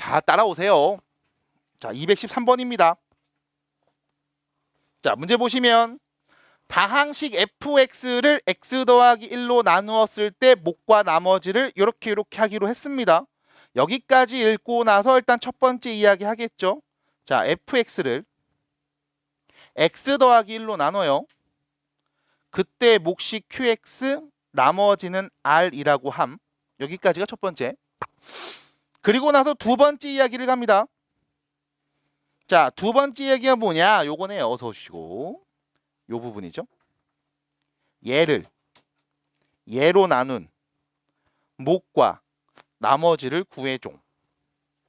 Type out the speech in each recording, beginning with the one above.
자, 따라오세요. 자, 213번입니다. 자, 문제 보시면 다항식 fx를 x 더하기 1로 나누었을 때 목과 나머지를 이렇게 하기로 했습니다. 여기까지 읽고 나서 일단 첫 번째 이야기 하겠죠. 자, fx를 x 더하기 1로 나눠요. 그때 몫이 qx, 나머지는 r이라고 함. 여기까지가 첫 번째. 그리고 나서 두 번째 이야기를 갑니다. 자, 두 번째 이야기가 뭐냐? 요거네요. 어서 오시고. 요 부분이죠. 얘로 나눈 목과 나머지를 구해줘.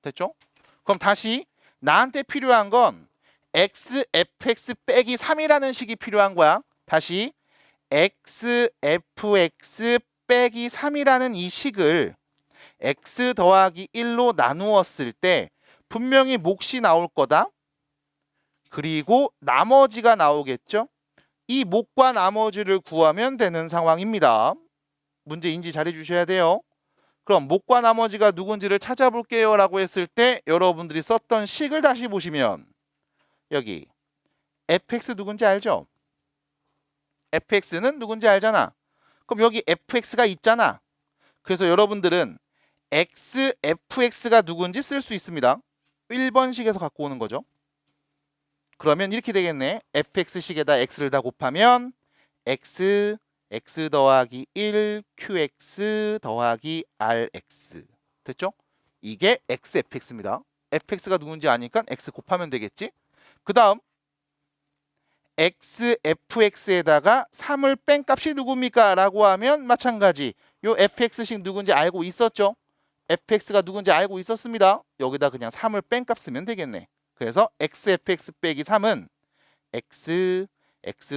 됐죠? 그럼 다시 나한테 필요한 건 x fx 빼기 3이라는 식이 필요한 거야. 다시 x fx 빼기 3이라는 이 식을 x 더하기 1로 나누었을 때 분명히 몫이 나올 거다. 그리고 나머지가 나오겠죠. 이 목과 나머지를 구하면 되는 상황입니다. 문제 인지 잘해 주셔야 돼요. 그럼 목과 나머지가 누군지를 찾아볼게요 라고 했을 때 여러분들이 썼던 식을 다시 보시면 여기 fx 누군지 알죠? fx는 누군지 알잖아. 그럼 여기 fx가 있잖아. 그래서 여러분들은 x, fx가 누군지 쓸 수 있습니다. 1번식에서 갖고 오는 거죠. 그러면 이렇게 되겠네. fx식에다 x를 다 곱하면 x 더하기 1 qx 더하기 rx. 됐죠? 이게 x fx입니다. fx가 누군지 아니까 x 곱하면 되겠지? 그 다음 x fx에다가 3을 뺀 값이 누굽니까? 라고 하면 마찬가지. 요 fx식 누군지 알고 있었죠? fx가 누군지 알고 있었습니다. 여기다 그냥 3을 뺀 값 쓰면 되겠네. 그래서 x fx 빼기 3은 x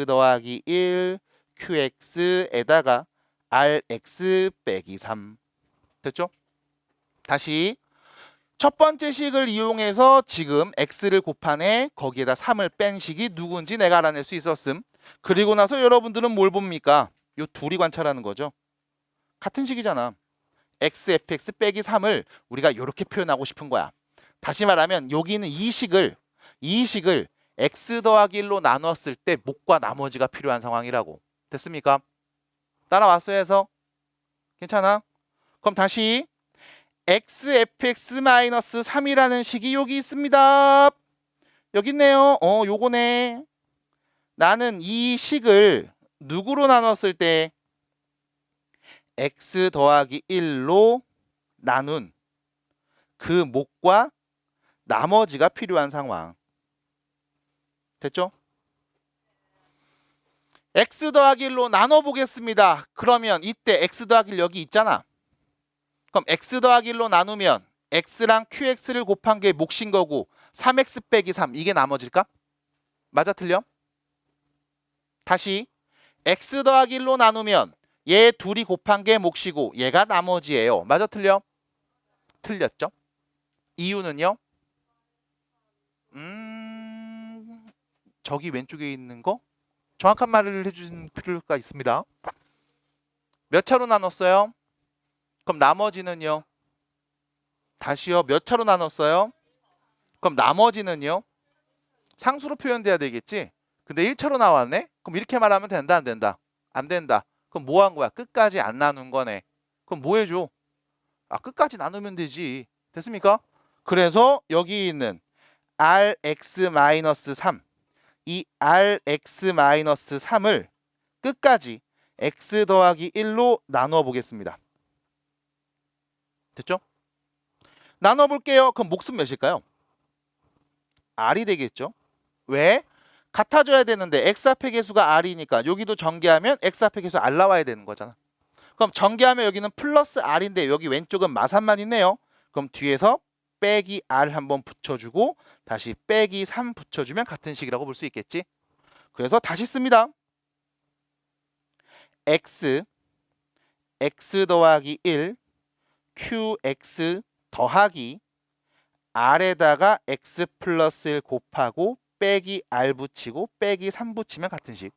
더하기 1 qx에다가 rx 빼기 3. 됐죠? 다시 첫 번째 식을 이용해서 지금 x를 곱하네 거기에다 3을 뺀 식이 누군지 내가 알아낼 수 있었음. 그리고 나서 여러분들은 뭘 봅니까? 요 둘이 관찰하는 거죠. 같은 식이잖아. x fx 빼기 3을 우리가 이렇게 표현하고 싶은 거야. 다시 말하면 여기 있는 이 식을 x 더하기 1로 나눴을 때 목과 나머지가 필요한 상황이라고. 됐습니까? 따라왔어요 해서? 괜찮아? 그럼 다시 x fx-3이라는 식이 여기 있습니다. 여기 있네요. 요거네. 나는 이 식을 누구로 나눴을 때 x 더하기 1로 나눈 그 목과 나머지가 필요한 상황. 됐죠? x 더하기 1로 나눠보겠습니다. 그러면 이때 x 더하기 1 여기 있잖아. 그럼 x 더하기 1로 나누면 x랑 qx를 곱한 게 몫인 거고 3x 빼기 3 이게 나머지일까? 맞아 틀려? 다시 x 더하기 1로 나누면 얘 둘이 곱한 게 몫이고 얘가 나머지예요. 맞아 틀려? 틀렸죠? 이유는요? 저기 왼쪽에 있는 거 정확한 말을 해주신 필요가 있습니다. 몇 차로 나눴어요? 그럼 나머지는요? 다시요. 몇 차로 나눴어요? 그럼 나머지는요? 상수로 표현돼야 되겠지? 근데 1차로 나왔네? 그럼 이렇게 말하면 된다 안 된다? 안 된다. 그럼 뭐 한 거야? 끝까지 안 나눈 거네. 그럼 뭐 해줘? 끝까지 나누면 되지. 됐습니까? 그래서 여기 있는 rx-3 이 rx-3을 끝까지 x 더하기 1로 나누어 보겠습니다. 됐죠? 나눠 볼게요. 그럼 몫은 몇일까요? r이 되겠죠. 왜? 같아져야 되는데 x 앞의 개수가 r이니까 여기도 전개하면 x 앞의 개수 r 나와야 되는 거잖아. 그럼 전개하면 여기는 플러스 r인데 여기 왼쪽은 마산만 있네요. 그럼 뒤에서 빼기 r 한번 붙여주고 다시 빼기 3 붙여주면 같은 식이라고 볼 수 있겠지. 그래서 다시 씁니다. x 더하기 1 qx 더하기 r에다가 x 플러스 1 곱하고 빼기 r 붙이고 빼기 3 붙이면 같은 식.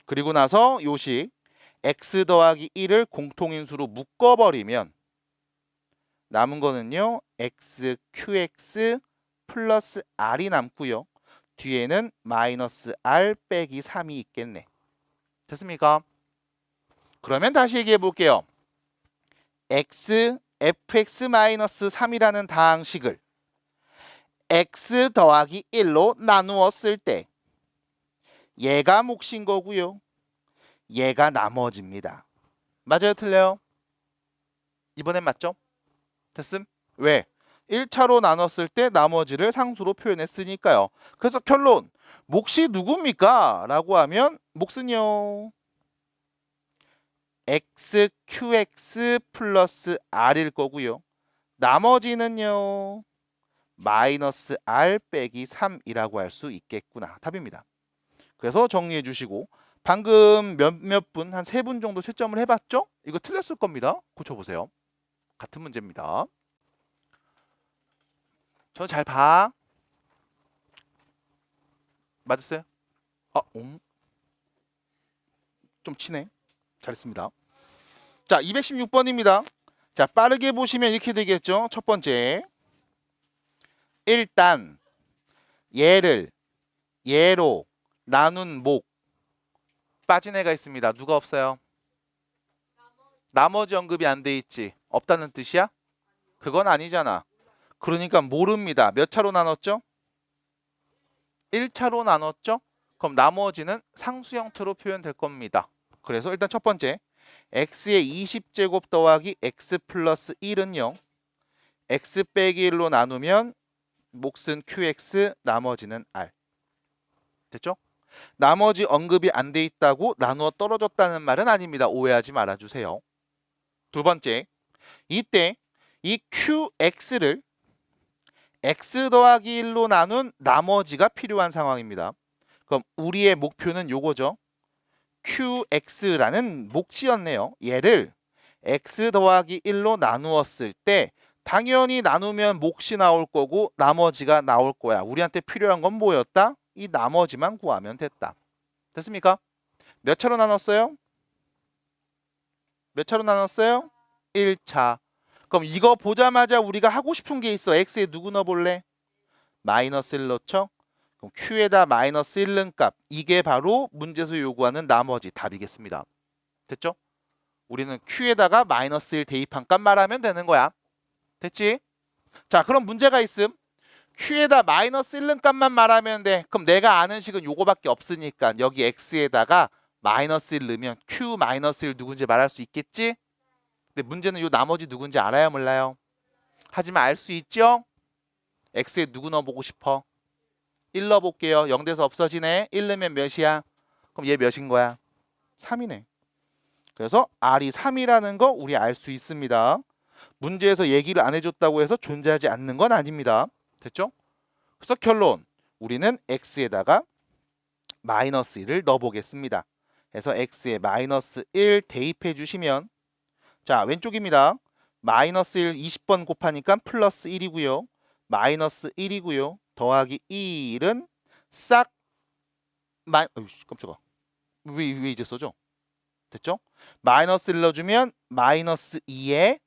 그리고 나서 요 식 x 더하기 1을 공통인수로 묶어버리면 남은 거는요. x, qx 플러스 r이 남고요. 뒤에는 마이너스 r 빼기 3이 있겠네. 됐습니까? 그러면 다시 얘기해 볼게요. x, fx-3이라는 다항식을 x 더하기 1로 나누었을 때 얘가 몫인 거고요. 얘가 나머지입니다. 맞아요? 틀려요? 이번엔 맞죠? 됐음? 왜? 1차로 나눴을 때 나머지를 상수로 표현했으니까요. 그래서 결론! 몫이 누굽니까? 라고 하면 몫은요. x, qx 플러스 r일 거고요. 나머지는요. 마이너스 r 빼기 3이라고 할 수 있겠구나. 답입니다. 그래서 정리해 주시고 방금 몇몇 분, 한 3분 정도 채점을 해봤죠? 이거 틀렸을 겁니다. 고쳐보세요. 같은 문제입니다. 저 잘 봐. 맞았어요? 좀 치네. 잘했습니다. 자, 216번입니다. 자, 빠르게 보시면 이렇게 되겠죠? 첫 번째. 일단 얘를 얘로 나눈 목 빠진 애가 있습니다. 누가 없어요? 나머지 언급이 안 돼 있지. 없다는 뜻이야? 그건 아니잖아. 그러니까 모릅니다. 몇 차로 나눴죠? 1차로 나눴죠? 그럼 나머지는 상수 형태로 표현될 겁니다. 그래서 일단 첫 번째 x의 20제곱 더하기 x 플러스 1은요. x 빼기 1로 나누면 몫은 qx, 나머지는 r. 됐죠? 나머지 언급이 안 돼 있다고 나누어 떨어졌다는 말은 아닙니다. 오해하지 말아주세요. 두 번째, 이때 이 qx를 x 더하기 1로 나눈 나머지가 필요한 상황입니다. 그럼 우리의 목표는 요거죠. qx라는 몫이었네요. 얘를 x 더하기 1로 나누었을 때 당연히 나누면 몫이 나올 거고 나머지가 나올 거야. 우리한테 필요한 건 뭐였다? 이 나머지만 구하면 됐다. 됐습니까? 몇 차로 나눴어요? 몇 차로 나눴어요? 1차. 그럼 이거 보자마자 우리가 하고 싶은 게 있어. x에 누구 넣어볼래? 마이너스 1 넣죠? 그럼 q에다 마이너스 1 넣은 값. 이게 바로 문제에서 요구하는 나머지 답이겠습니다. 됐죠? 우리는 q에다가 마이너스 1 대입한 값 말하면 되는 거야. 됐지? 자, 그럼 문제가 있음. q에다 마이너스 1 넣은 값만 말하면 돼. 그럼 내가 아는 식은 요거밖에 없으니까 여기 x에다가 마이너스 1 넣으면 q 마이너스 1 누군지 말할 수 있겠지? 근데 문제는 요 나머지 누군지 알아요, 몰라요? 하지만 알 수 있죠? x에 누구 넣어보고 싶어? 1 넣어볼게요. 0돼서 없어지네. 1 넣으면 몇이야? 그럼 얘 몇인 거야? 3이네. 그래서 r이 3이라는 거 우리 알 수 있습니다. 문제에서 얘기를 안 해줬다고 해서 존재하지 않는 건 아닙니다. 됐죠? 그래서 결론. 우리는 x에다가 마이너스 1을 넣어보겠습니다. 그래서 x에 마이너스 1 대입해 주시면 자, 왼쪽입니다. 마이너스 1 20번 곱하니까 플러스 1이고요. 마이너스 1이고요. 더하기 1은 싹 깜짝아. 왜 이제 써줘? 됐죠? 마이너스 1 넣어주면 마이너스 2에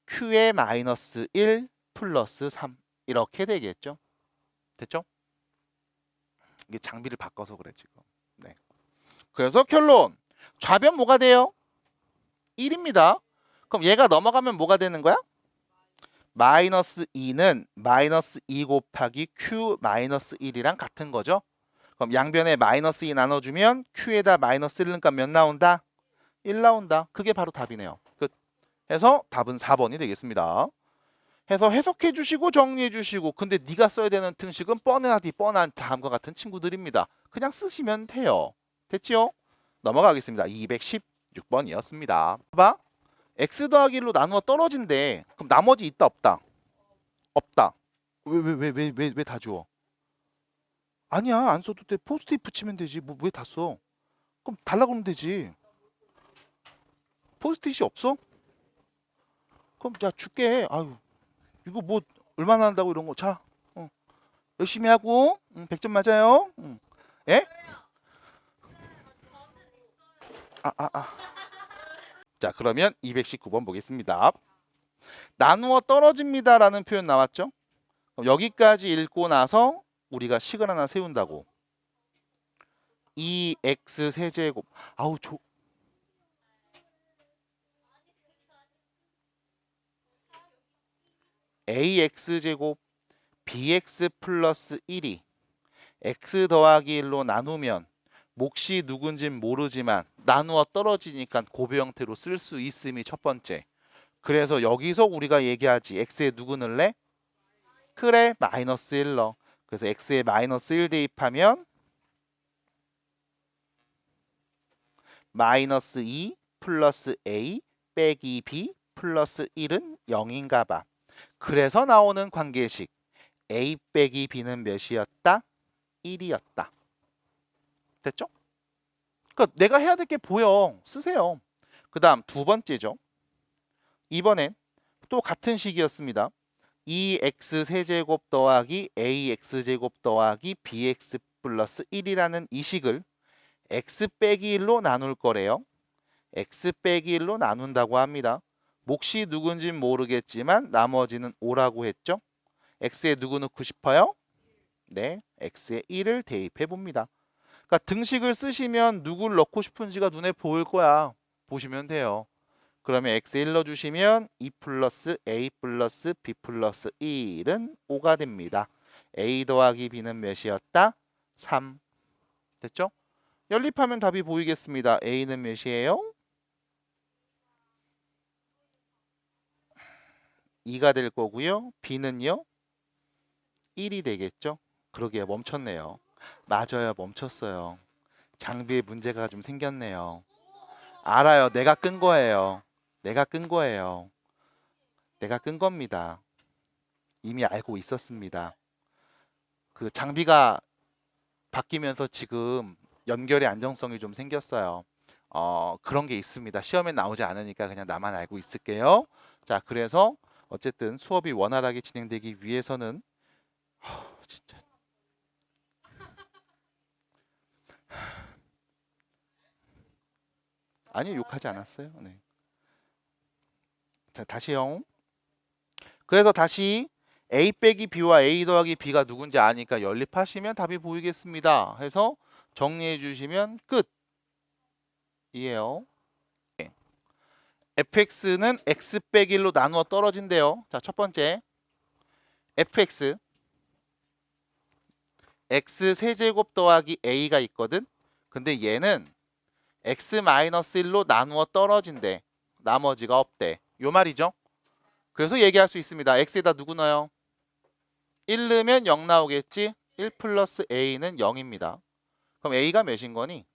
q에 마이너스 1 플러스 3 이렇게 되겠죠? 됐죠? 이게 장비를 바꿔서 그래 지금. 네. 그래서 결론. 좌변 뭐가 돼요? 1입니다. 그럼 얘가 넘어가면 뭐가 되는 거야? 마이너스 2는 마이너스 2 곱하기 q 마이너스 1이랑 같은 거죠. 그럼 양변에 마이너스 2 나눠주면 q에다 마이너스 1은 값 몇 나온다? 1 나온다. 그게 바로 답이네요. 끝. 해서 답은 4번이 되겠습니다. 해서 해석해 주시고 정리해 주시고 근데 네가 써야 되는 등식은 뻔하디 뻔한 다음과 같은 친구들입니다. 그냥 쓰시면 돼요. 됐지요? 넘어가겠습니다. 216번이었습니다. 봐봐. x 더하기 1로 나누어 떨어진대. 그럼 나머지 있다 없다? 없다. 왜 다 주워? 아니야, 안 써도 돼. 포스트잇 붙이면 되지. 뭐 왜 다 써? 그럼 달라고 하면 되지. 포스트잇이 없어? 그럼 야 줄게. 아유, 이거 뭐 얼마나 한다고 이런 거. 자, 열심히 하고 100점 맞아요. 예? 자, 그러면 219번 보겠습니다. 나누어 떨어집니다라는 표현 나왔죠? 그럼 여기까지 읽고 나서 우리가 식을 하나 세운다고. 2x 세제곱. 아우 ax 제곱 bx 플러스 1이 x 더하기 1로 나누면 몫이 누군진 모르지만 나누어 떨어지니까 곱의 형태로 쓸 수 있음이 첫 번째. 그래서 여기서 우리가 얘기하지. x에 누구 넣을래? 그래, 마이너스 1 넣어. 그래서 x에 마이너스 1 대입하면 마이너스 2 플러스 a 빼기 b 플러스 1은 0인가 봐. 그래서 나오는 관계식 a 빼기 b는 몇이었다? 1이었다. 됐죠? 그러니까 내가 해야 될 게 보여. 쓰세요. 그 다음 두 번째죠. 이번엔 또 같은 식이었습니다. 2x 세제곱 더하기 ax 제곱 더하기 bx 플러스 1이라는 이 식을 x 빼기 1로 나눌 거래요. x 빼기 1로 나눈다고 합니다. 몫이 누군진 모르겠지만 나머지는 5라고 했죠. x에 누구 넣고 싶어요? 네, x에 1을 대입해 봅니다. 그러니까 등식을 쓰시면 누구를 넣고 싶은지가 눈에 보일 거야. 보시면 돼요. 그러면 x에 1 넣어주시면 2 플러스 a 플러스 b 플러스 1은 5가 됩니다. a 더하기 b는 몇이었다? 3. 됐죠? 연립하면 답이 보이겠습니다. a는 몇이에요? 2가 될 거고요. b는요? 1이 되겠죠? 그러게요. 멈췄네요. 맞아요. 멈췄어요. 장비에 문제가 좀 생겼네요. 알아요. 내가 끈 거예요. 내가 끈 거예요. 내가 끈 겁니다. 이미 알고 있었습니다. 그 장비가 바뀌면서 지금 연결의 안정성이 좀 생겼어요. 그런 게 있습니다. 시험에 나오지 않으니까 그냥 나만 알고 있을게요. 자, 그래서 어쨌든 수업이 원활하게 진행되기 위해서는 진짜 아니 욕하지 않았어요. 네. 자, 다시요. 그래서 다시 a 빼기 b와 a 더하기 b가 누군지 아니까 연립하시면 답이 보이겠습니다. 해서 정리해 주시면 끝. 이에요. fx는 x 빼기 1로 나누어 떨어진대요. 자, 첫 번째 fx x 세제곱 더하기 a가 있거든. 근데 얘는 x-1로 나누어 떨어진대. 나머지가 없대. 요 말이죠. 그래서 얘기할 수 있습니다. x에다 누구 넣어요? 1 넣으면 0 나오겠지? 1 플러스 a는 0입니다. 그럼 a가 몇인 거니?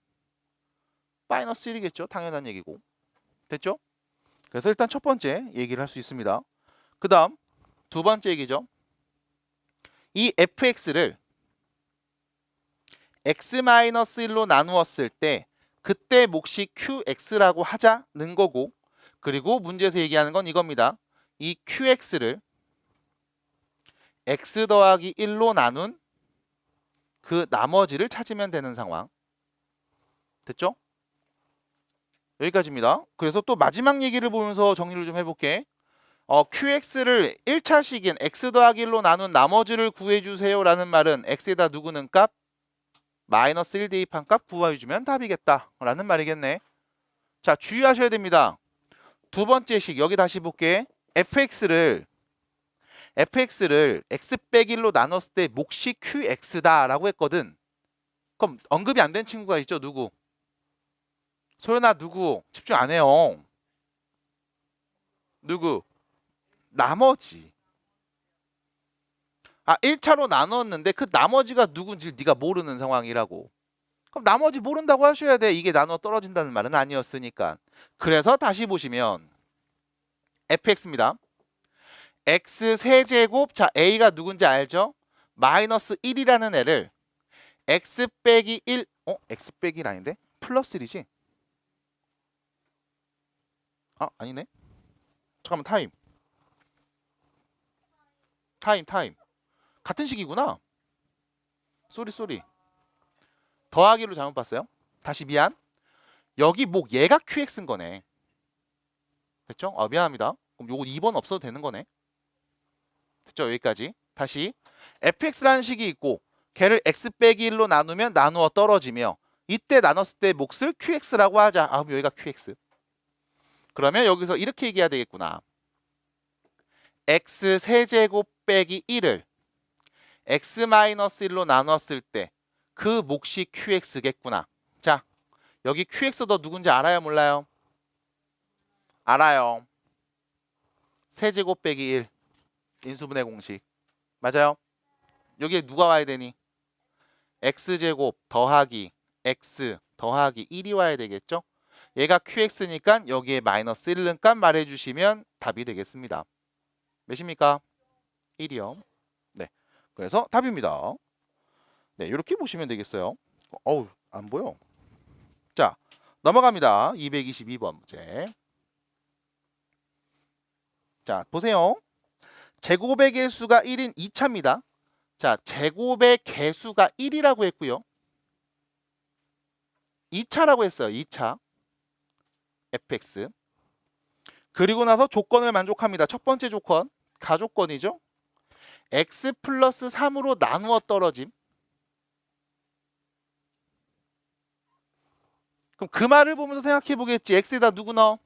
마이너스 1이겠죠? 당연한 얘기고. 됐죠? 그래서 일단 첫 번째 얘기를 할 수 있습니다. 그 다음 두 번째 얘기죠. 이 fx를 x-1로 나누었을 때 그때 몫이 qx라고 하자는 거고, 그리고 문제에서 얘기하는 건 이겁니다. 이 qx를 x 더하기 1로 나눈 그 나머지를 찾으면 되는 상황. 됐죠? 여기까지입니다. 그래서 또 마지막 얘기를 보면서 정리를 좀 해볼게. qx를 1차식인 x 더하기 1로 나눈 나머지를 구해주세요 라는 말은 x에다 누구 넣은 값? 마이너스 1 대입한 값 구해주면 답이겠다 라는 말이겠네. 자, 주의하셔야 됩니다. 두 번째 식 여기 다시 볼게. fx를 x 빼기 1로 나눴을 때 몫이 qx다 라고 했거든. 그럼 언급이 안 된 친구가 있죠. 누구? 소연아, 누구? 집중 안 해요. 누구? 나머지. 1차로 나눴는데 그 나머지가 누군지 네가 모르는 상황이라고. 그럼 나머지 모른다고 하셔야 돼. 이게 나눠 떨어진다는 말은 아니었으니까. 그래서 다시 보시면 fx입니다. x 세제곱, 자 a가 누군지 알죠? 마이너스 1이라는 애를 x 빼기 1, x 빼기 1 아닌데? 플러스 1이지? 아니네. 잠깐만, 타임. 같은 식이구나. 쏘리. 더하기로 잘못 봤어요. 다시 미안. 여기 얘가 qx인 거네. 됐죠? 미안합니다. 그럼 요거 2번 없어도 되는 거네. 됐죠? 여기까지. 다시 fx라는 식이 있고 걔를 x 빼기 1로 나누면 나누어 떨어지며 이때 나눴을 때 몫을 qx라고 하자. 아, 그럼 여기가 qx. 그러면 여기서 이렇게 얘기해야 되겠구나. x 세제곱 빼기 1을 x-1로 나눴을 때 그 몫이 qx겠구나. 자, 여기 qx 너 누군지 알아요? 몰라요? 알아요. 세제곱 빼기 1 인수분해 공식. 맞아요? 여기에 누가 와야 되니? x제곱 더하기 x 더하기 1이 와야 되겠죠? 얘가 qx니까 여기에 마이너스 1은 값 말해주시면 답이 되겠습니다. 몇입니까? 1이요. 네, 그래서 답입니다. 네, 이렇게 보시면 되겠어요. 어우, 안 보여. 자, 넘어갑니다. 222번 문제. 자, 보세요. 제곱의 개수가 1인 2차입니다. 자, 제곱의 개수가 1이라고 했고요. 2차라고 했어요. 2차. fx. 그리고 나서 조건을 만족합니다. 첫 번째 조건, 가조건이죠. x 플러스 3으로 나누어 떨어짐. 그럼 그 말을 보면서 생각해 보겠지. x에다 누구 넣어?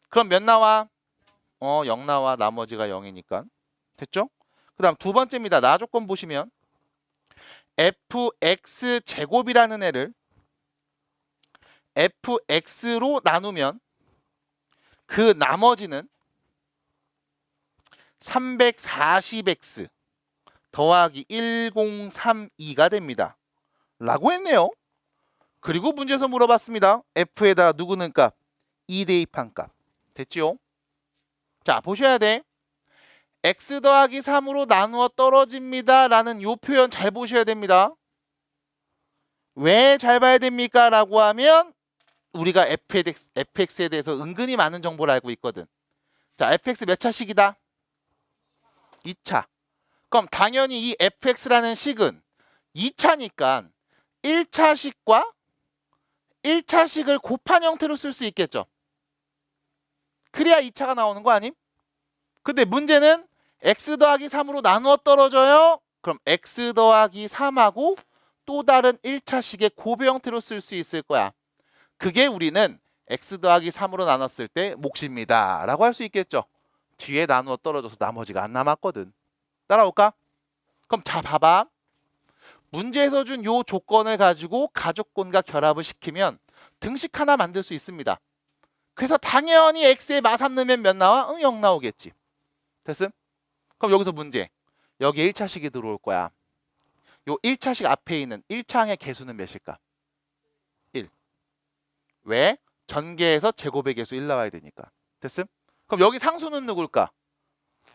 그럼 몇 나와? 0 나와. 나머지가 0이니까. 됐죠? 그 다음 두 번째입니다. 나 조건 보시면 fx 제곱이라는 애를 fx로 나누면 그 나머지는 340x 더하기 1032가 됩니다. 라고 했네요. 그리고 문제에서 물어봤습니다. f에다 누구 넣은 값? 2 대입한 값. 됐지요? 자, 보셔야 돼. x 더하기 3으로 나누어 떨어집니다. 라는 요 표현 잘 보셔야 됩니다. 왜 잘 봐야 됩니까? 라고 하면 우리가 fx에 대해서 은근히 많은 정보를 알고 있거든. 자, fx 몇 차식이다? 2차. 그럼 당연히 이 fx라는 식은 2차니까 1차식과 1차식을 곱한 형태로 쓸 수 있겠죠. 그래야 2차가 나오는 거 아님? 근데 문제는 x 더하기 3으로 나누어 떨어져요. 그럼 x 더하기 3하고 또 다른 1차식의 곱의 형태로 쓸 수 있을 거야. 그게 우리는 x 더하기 3으로 나눴을 때 몫입니다. 라고 할 수 있겠죠. 뒤에 나누어 떨어져서 나머지가 안 남았거든. 따라올까? 그럼 자, 봐봐. 문제에서 준 요 조건을 가지고 가족권과 결합을 시키면 등식 하나 만들 수 있습니다. 그래서 당연히 x에 마3 넣으면 몇 나와? 0 나오겠지. 됐음? 그럼 여기서 문제. 여기 1차식이 들어올 거야. 요 1차식 앞에 있는 1차항의 개수는 몇일까? 1. 왜? 전개해서 제곱의 개수 1 나와야 되니까. 됐음? 그럼 여기 상수는 누굴까?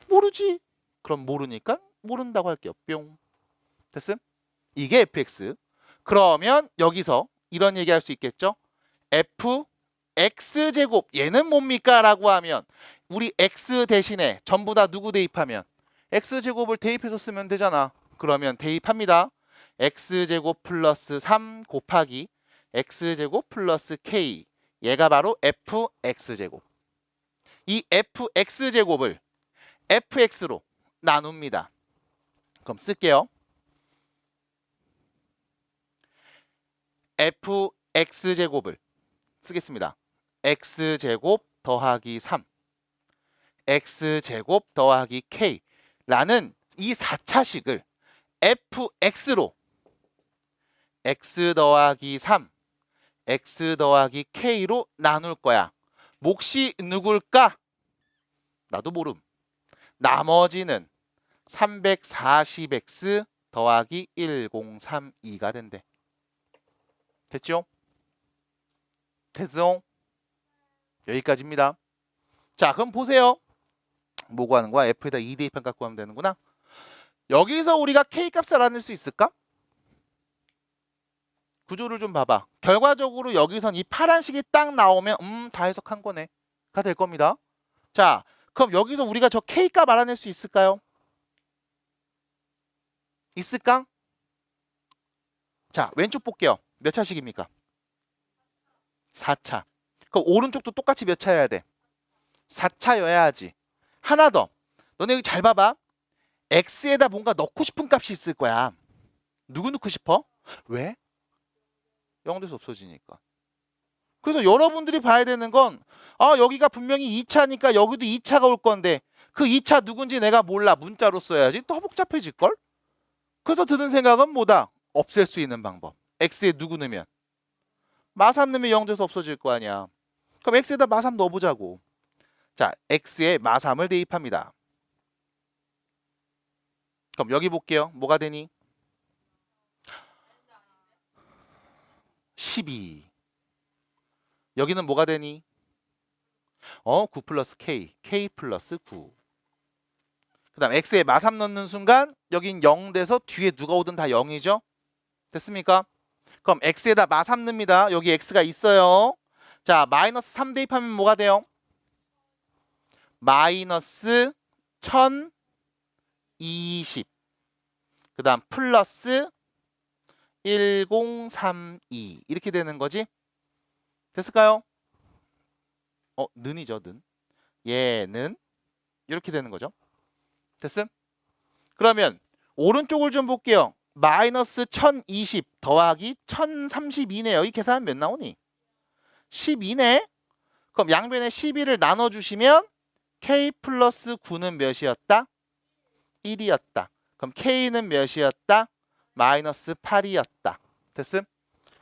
모르지. 그럼 모르니까 모른다고 할게요. 뿅. 됐음? 이게 fx. 그러면 여기서 이런 얘기 할 수 있겠죠? f x제곱 얘는 뭡니까? 라고 하면 우리 x 대신에 전부 다 누구 대입하면 x제곱을 대입해서 쓰면 되잖아. 그러면 대입합니다. x제곱 플러스 3 곱하기 x제곱 플러스 k. 얘가 바로 fx제곱. 이 fx제곱을 fx로 나눕니다. 그럼 쓸게요. fx제곱을 쓰겠습니다. x제곱 더하기 3 x제곱 더하기 k라는 이 4차식을 fx로 x 더하기 3 x 더하기 k로 나눌 거야. 몫이 누굴까? 나도 모름. 나머지는 340x 더하기 1032가 된대. 됐죠? 됐어? 여기까지입니다. 자, 그럼 보세요. 뭐 구하는 거야? f에다 2 대입한 값 구하면 되는구나. 여기서 우리가 k 값을 알아낼 수 있을까? 구조를 좀 봐봐. 결과적으로 여기선 이 파란식이 딱 나오면 다 해석한 거네. 가 될 겁니다. 자, 그럼 여기서 우리가 저 k 값 알아낼 수 있을까요? 있을까? 자, 왼쪽 볼게요. 몇 차식입니까? 4차. 그럼 오른쪽도 똑같이 몇 차여야 돼? 4차여야지. 하나 더. 너네 여기 잘 봐봐. x에다 뭔가 넣고 싶은 값이 있을 거야. 누구 넣고 싶어? 왜? 0돼서 없어지니까. 그래서 여러분들이 봐야 되는 건 여기가 분명히 2차니까 여기도 2차가 올 건데 그 2차 누군지 내가 몰라. 문자로 써야지. 더 복잡해질걸? 그래서 드는 생각은 뭐다? 없앨 수 있는 방법. x에 누구 넣으면? 마3 넣으면 0돼서 없어질 거 아니야. 그럼 x에다 마3 넣어보자고. 자, x에 마3을 대입합니다. 그럼 여기 볼게요. 뭐가 되니? 12. 여기는 뭐가 되니? 9 플러스 k, k 플러스 9. 그 다음 x에 마3 넣는 순간 여긴 0 돼서 뒤에 누가 오든 다 0이죠? 됐습니까? 그럼 x에다 마3 넣습니다. 여기 x가 있어요. 자, 마이너스 3 대입하면 뭐가 돼요? 마이너스 1020. 그 다음 플러스 1032 이렇게 되는 거지. 됐을까요? 는이죠, 는. 얘는 이렇게 되는 거죠. 됐음? 그러면 오른쪽을 좀 볼게요. 마이너스 1020 더하기 1032네요. 이 계산은 몇 나오니? 12네. 그럼 양변에 12를 나눠주시면 k 플러스 9는 몇이었다? 1이었다. 그럼 k는 몇이었다? 마이너스 8이었다. 됐음?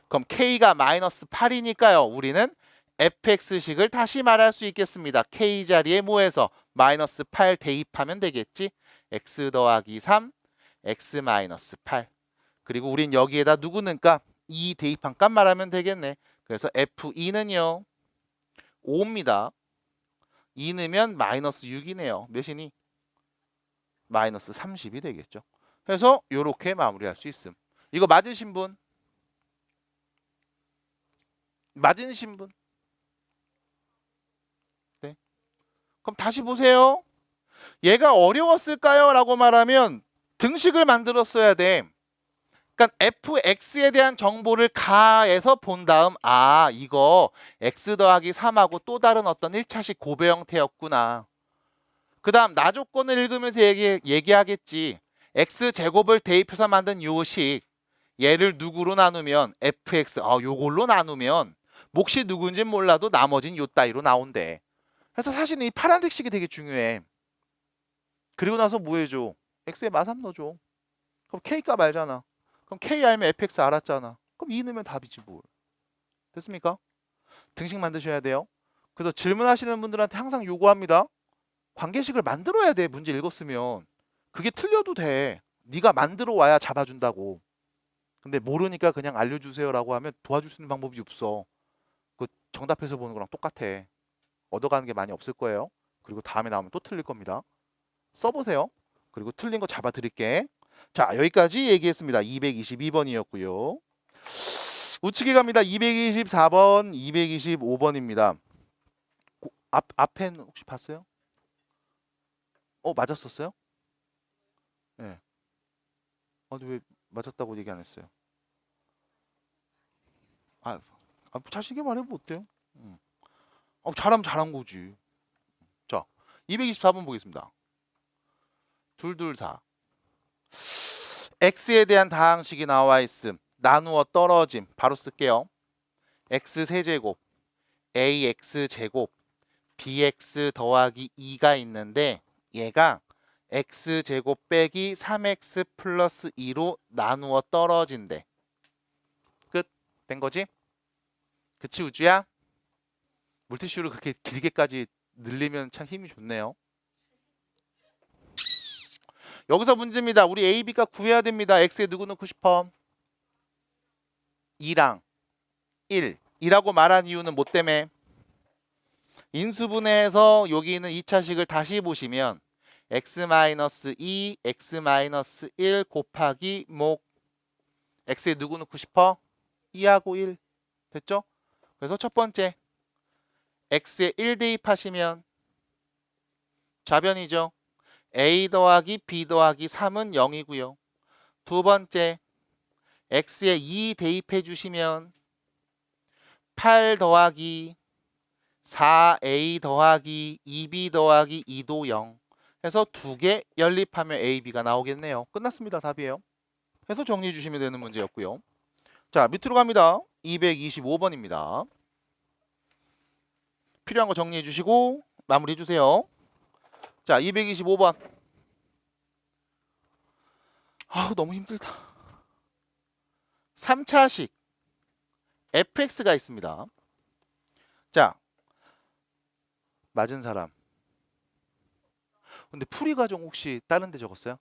그럼 k가 마이너스 8이니까요. 우리는 fx식을 다시 말할 수 있겠습니다. k 자리에 뭐해서 마이너스 8 대입하면 되겠지. x 더하기 3, x 마이너스 8. 그리고 우린 여기에다 누구 넣은 값? 2 대입한 값 말하면 되겠네. 그래서 f2는요. 5입니다. 2 넣으면 마이너스 6이네요. 몇이니? 마이너스 30이 되겠죠. 그래서 이렇게 마무리할 수 있음. 이거 맞으신 분? 맞으신 분? 네. 그럼 다시 보세요. 얘가 어려웠을까요? 라고 말하면 등식을 만들었어야 돼. 그러니까 fx에 대한 정보를 가에서 본 다음 이거 x 더하기 3하고 또 다른 어떤 1차식 고배 형태였구나. 그 다음 나 조건을 읽으면서 얘기하겠지. x제곱을 대입해서 만든 요식 얘를 누구로 나누면 fx 요걸로 나누면 몫이 누군지 몰라도 나머진 요 따위로 나온대. 그래서 사실은 이 파란색식이 되게 중요해. 그리고 나서 뭐 해줘? x에 마3 넣어줘. 그럼 k값 알잖아. 그럼 k 알면 fx 알았잖아. 그럼 2 넣으면 답이지 뭘. 됐습니까? 등식 만드셔야 돼요. 그래서 질문하시는 분들한테 항상 요구합니다. 관계식을 만들어야 돼. 문제 읽었으면. 그게 틀려도 돼. 네가 만들어 와야 잡아준다고. 근데 모르니까 그냥 알려주세요라고 하면 도와줄 수 있는 방법이 없어. 그 정답해서 보는 거랑 똑같아. 얻어가는 게 많이 없을 거예요. 그리고 다음에 나오면 또 틀릴 겁니다. 써보세요. 그리고 틀린 거 잡아드릴게. 자, 여기까지 얘기했습니다. 222번이었고요. 우측에 갑니다. 224번, 225번입니다. 앞엔 혹시 봤어요? 맞았었어요? 네. 근데 왜 맞았다고 얘기 안 했어요? 자신 있게 말해보면 어때요? 잘하면 잘한 거지. 자, 224번 보겠습니다. 224. x에 대한 다항식이 나와 있음. 나누어 떨어짐. 바로 쓸게요. x 세제곱, ax 제곱, bx 더하기 2가 있는데 얘가 x 제곱 빼기 3x 플러스 2로 나누어 떨어진대. 끝. 된 거지? 그치 우주야? 물티슈를 그렇게 길게까지 늘리면 참 힘이 좋네요. 여기서 문제입니다. 우리 A, B가 구해야 됩니다. X에 누구 넣고 싶어? 2랑 1. 2라고 말한 이유는 뭐 때문에? 인수분해해서 여기 있는 2차식을 다시 보시면 x-2, x-1 곱하기 목 x에 누구 넣고 싶어? 2하고 1. 됐죠? 그래서 첫 번째 x에 1 대입하시면 좌변이죠. a 더하기 b 더하기 3은 0이고요. 두 번째 x에 2 대입해 주시면 8 더하기 4a 더하기 2b 더하기 2도 0 해서 2개 연립하면 a, b가 나오겠네요. 끝났습니다. 답이에요. 해서 정리해 주시면 되는 문제였고요. 자, 밑으로 갑니다. 225번입니다. 필요한 거 정리해 주시고 마무리해 주세요. 자, 225번. 아우, 너무 힘들다. 3차식 fx가 있습니다. 자, 맞은 사람. 근데 풀이 과정 혹시 다른 데 적었어요?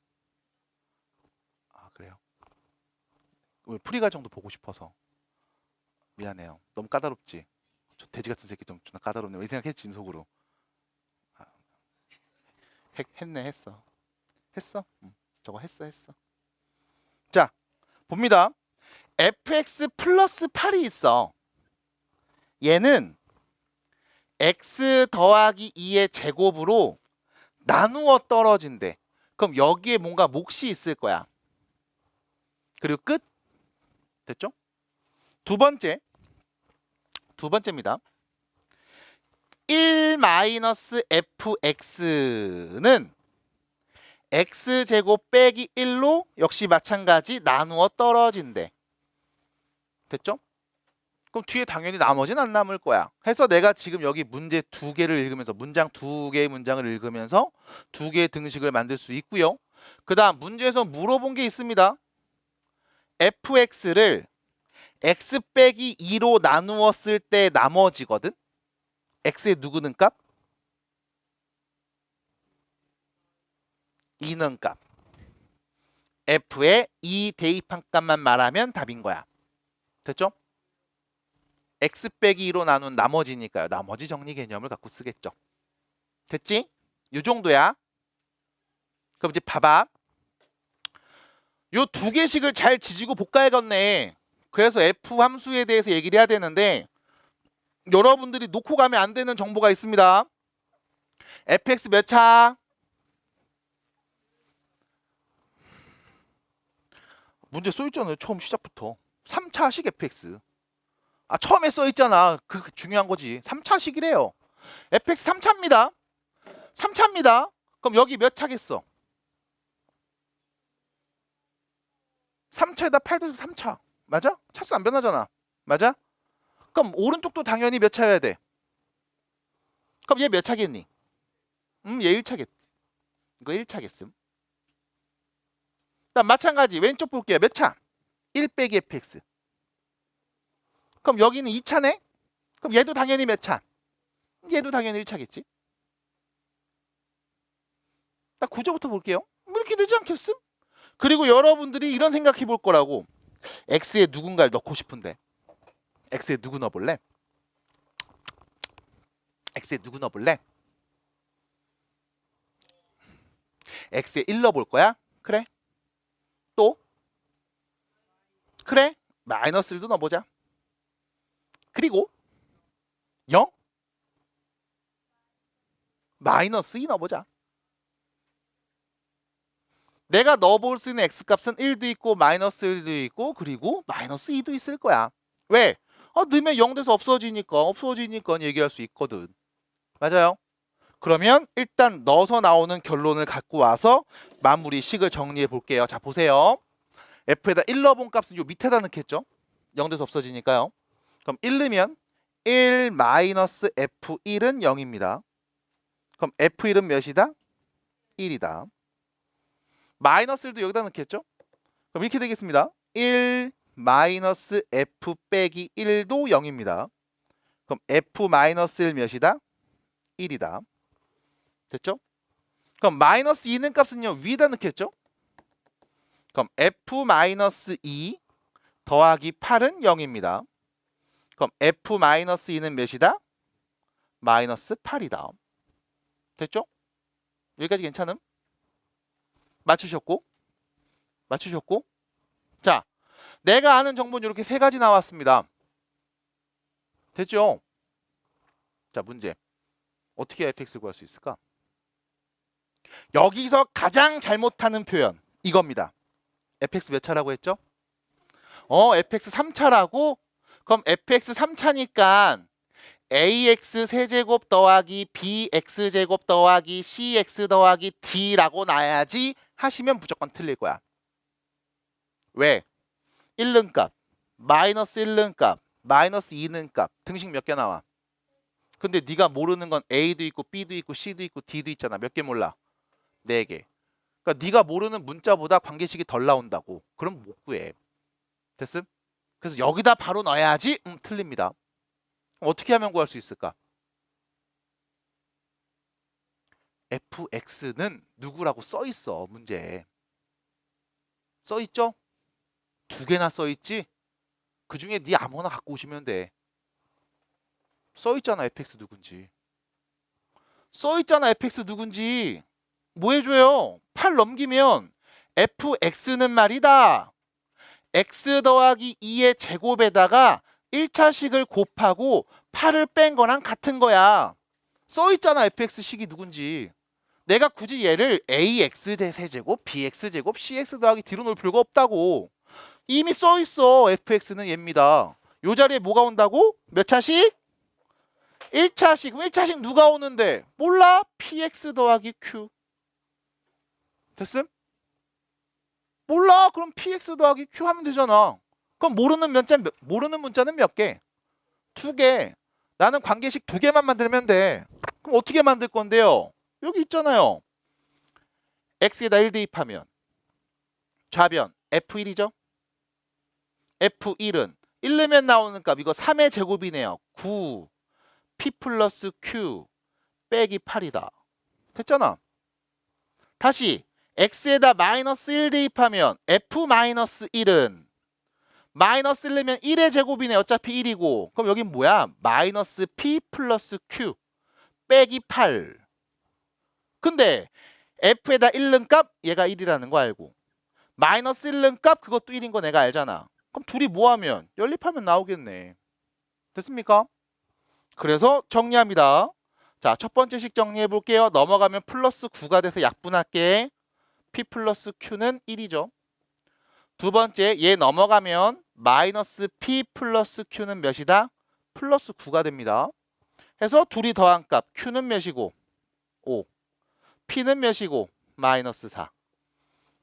아, 그래요? 풀이 과정도 보고 싶어서. 미안해요. 너무 까다롭지? 저 돼지 같은 새끼 좀 존나 까다롭네. 이 생각했지, 속으로. 아, 했어. 했어? 저거 했어. 자, 봅니다. fx 플러스 8이 있어. 얘는 x 더하기 2의 제곱으로 나누어 떨어진대. 그럼 여기에 뭔가 몫이 있을 거야. 그리고 끝. 됐죠? 두 번째입니다. 1-fx는 x제곱 빼기 1로 역시 마찬가지 나누어 떨어진대. 됐죠? 그럼 뒤에 당연히 나머지는 안 남을 거야. 해서 내가 지금 여기 문제 2개를 읽으면서 문장 2개의 문장을 읽으면서 2개의 등식을 만들 수 있고요. 그 다음 문제에서 물어본 게 있습니다. fx를 x 빼기 2로 나누었을 때 나머지거든. x의 누구는 값? 2는 값. f에 2 대입한 값만 말하면 답인 거야. 됐죠? x 빼기 2로 나눈 나머지니까요. 나머지 정리 개념을 갖고 쓰겠죠. 됐지? 요 정도야. 그럼 이제 봐봐. 요 2개씩을 잘 지지고 볶아야겠네. 그래서 f 함수에 대해서 얘기를 해야 되는데 여러분들이 놓고 가면 안 되는 정보가 있습니다. fx 몇 차? 문제 써있잖아요. 처음 시작부터. 3차식 fx. 아, 처음에 써있잖아. 그 중요한 거지. 3차식이래요. fx 3차입니다. 3차입니다. 그럼 여기 몇 차겠어? 3차에다 8 더해서 3차. 맞아? 차수 안 변하잖아. 맞아? 그럼 오른쪽도 당연히 몇 차여야 돼? 그럼 얘 몇 차겠니? 얘 1차겠. 이거 1차겠음. 그다음 마찬가지 왼쪽 볼게요. 몇 차? 1 빼기 fx. 그럼 여기는 2차네? 그럼 얘도 당연히 몇 차? 얘도 당연히 1차겠지. 딱 구조부터 볼게요. 이렇게 되지 않겠음? 그리고 여러분들이 이런 생각해 볼 거라고. x에 누군가를 넣고 싶은데 x에 누구 넣어볼래? x에 누구 넣어볼래? x에 1 넣어볼 거야? 그래? 또? 그래? 마이너스 1도 넣어보자. 그리고 0? 마이너스 2 넣어보자. 내가 넣어볼 수 있는 x값은 1도 있고 마이너스 1도 있고 그리고 마이너스 2도 있을 거야. 왜? 넣으면 0 돼서 없어지니까 얘기할 수 있거든. 맞아요? 그러면 일단 넣어서 나오는 결론을 갖고 와서 마무리 식을 정리해 볼게요. 자, 보세요. f에다 1 넣어본 값은 요 밑에다 넣겠죠? 0 돼서 없어지니까요. 그럼 1 넣으면 1 마이너스 f1은 0입니다. 그럼 f1은 몇이다? 1이다. 마이너스 1도 여기다 넣겠죠? 그럼 이렇게 되겠습니다. 1 마이너스 f 빼기 1도 0입니다. 그럼 f 마이너스 1 몇이다? 1이다. 됐죠? 그럼 마이너스 2는 값은요 위에다 넣겠죠? 그럼 f 마이너스 2 더하기 8은 0입니다. 그럼 f 마이너스 2는 몇이다? 마이너스 8이다. 됐죠? 여기까지 괜찮음? 맞추셨고 자, 내가 아는 정보는 이렇게 3가지 나왔습니다. 됐죠? 자, 문제 어떻게 fx를 구할 수 있을까? 여기서 가장 잘못하는 표현 이겁니다. fx 몇 차라고 했죠? fx 3차라고? 그럼 fx 3차니까 ax 세제곱 더하기 bx제곱 더하기 cx 더하기 d라고 놔야지 하시면 무조건 틀릴 거야. 왜? 1는 값, 마이너스 1는 값, 마이너스 2는 값 등식 몇 개 나와? 근데 네가 모르는 건 a도 있고 b도 있고 c도 있고 d도 있잖아. 몇 개 몰라? 4개. 그러니까 네가 모르는 문자보다 관계식이 덜 나온다고. 그럼 못 구해. 됐음? 그래서 여기다 바로 넣어야지 틀립니다. 어떻게 하면 구할 수 있을까? fx는 누구라고 써 있어, 문제에. 써 있죠? 2개나 써 있지? 그 중에 네 아무거나 갖고 오시면 돼. 써 있잖아, fx 누군지. 써 있잖아, fx 누군지. 뭐 해줘요? 8 넘기면 fx는 말이다. x 더하기 2의 제곱에다가 1차식을 곱하고 8을 뺀 거랑 같은 거야. 써 있잖아, fx식이 누군지. 내가 굳이 얘를 ax 세제곱, bx제곱, cx 더하기 d로 놓을 필요가 없다고. 이미 써 있어. fx는 얘입니다. 요 자리에 뭐가 온다고? 몇 차식? 1차식. 그럼 1차식 누가 오는데? 몰라? px 더하기 q. 됐음? 몰라? 그럼 px 더하기 q 하면 되잖아. 그럼 모르는 문자는 몇 개? 2개. 나는 관계식 2개만 만들면 돼. 그럼 어떻게 만들 건데요? 여기 있잖아요. x에다 1 대입하면 좌변 f1이죠? f1은 1 넣으면 나오는 값 이거 3의 제곱이네요. 9 p 플러스 q 빼기 8이다. 됐잖아. 다시 x에다 마이너스 1 대입하면 f 마이너스 1은 마이너스 1 넣으면 1의 제곱이네. 어차피 1이고. 그럼 여긴 뭐야? 마이너스 p 플러스 q 빼기 8. 근데 f에다 1 넣은 값 얘가 1이라는 거 알고 마이너스 1 넣은 값 그것도 1인 거 내가 알잖아. 그럼 둘이 뭐하면? 연립하면 나오겠네. 됐습니까? 그래서 정리합니다. 자, 첫 번째 식 정리해 볼게요. 넘어가면 플러스 9가 돼서 약분할게. p 플러스 q는 1이죠. 두 번째 얘 넘어가면 마이너스 p 플러스 q는 몇이다? 플러스 9가 됩니다. 해서 둘이 더한 값 q는 몇이고? 5. p는 몇이고? 마이너스 4.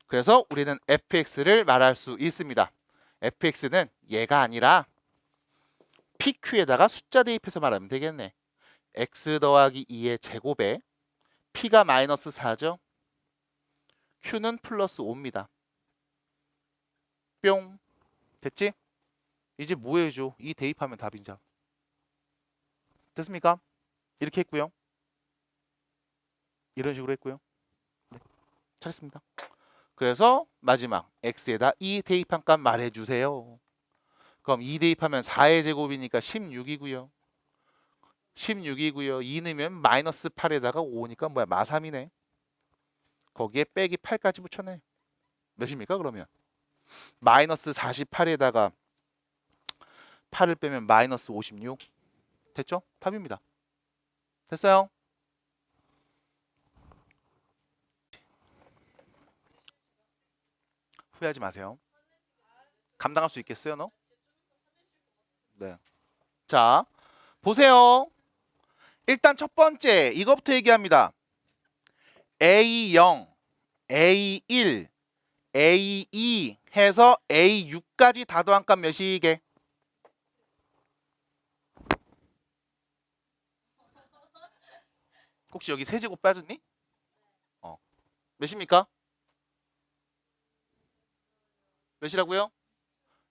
그래서 우리는 fx를 말할 수 있습니다. fx는 얘가 아니라 pq에다가 숫자 대입해서 말하면 되겠네. x 더하기 2의 제곱에 p가 마이너스 4죠. q는 플러스 5입니다. 뿅. 됐지? 이제 뭐 해줘? 이 대입하면 답이죠. 됐습니까? 이렇게 했고요. 이런 식으로 했고요. 네. 잘했습니다. 그래서 마지막 x에다 2 대입한 값 말해주세요. 그럼 2 대입하면 4의 제곱이니까 16이고요. 16이고요. 2 넣으면 마이너스 8에다가 5니까 뭐야? 마3이네. 거기에 빼기 8까지 붙여내. 몇입니까 그러면? 마이너스 48에다가 8을 빼면 마이너스 56. 됐죠? 답입니다. 됐어요? 후회하지 마세요. 감당할 수 있겠어요 너? 네. 자 보세요. 일단 첫 번째 이거부터 얘기합니다. A0, A1, A2 해서 A6까지 다 더한 값 몇이게? 혹시 여기 세제곱 빠졌니? 몇입니까? 몇이라고요?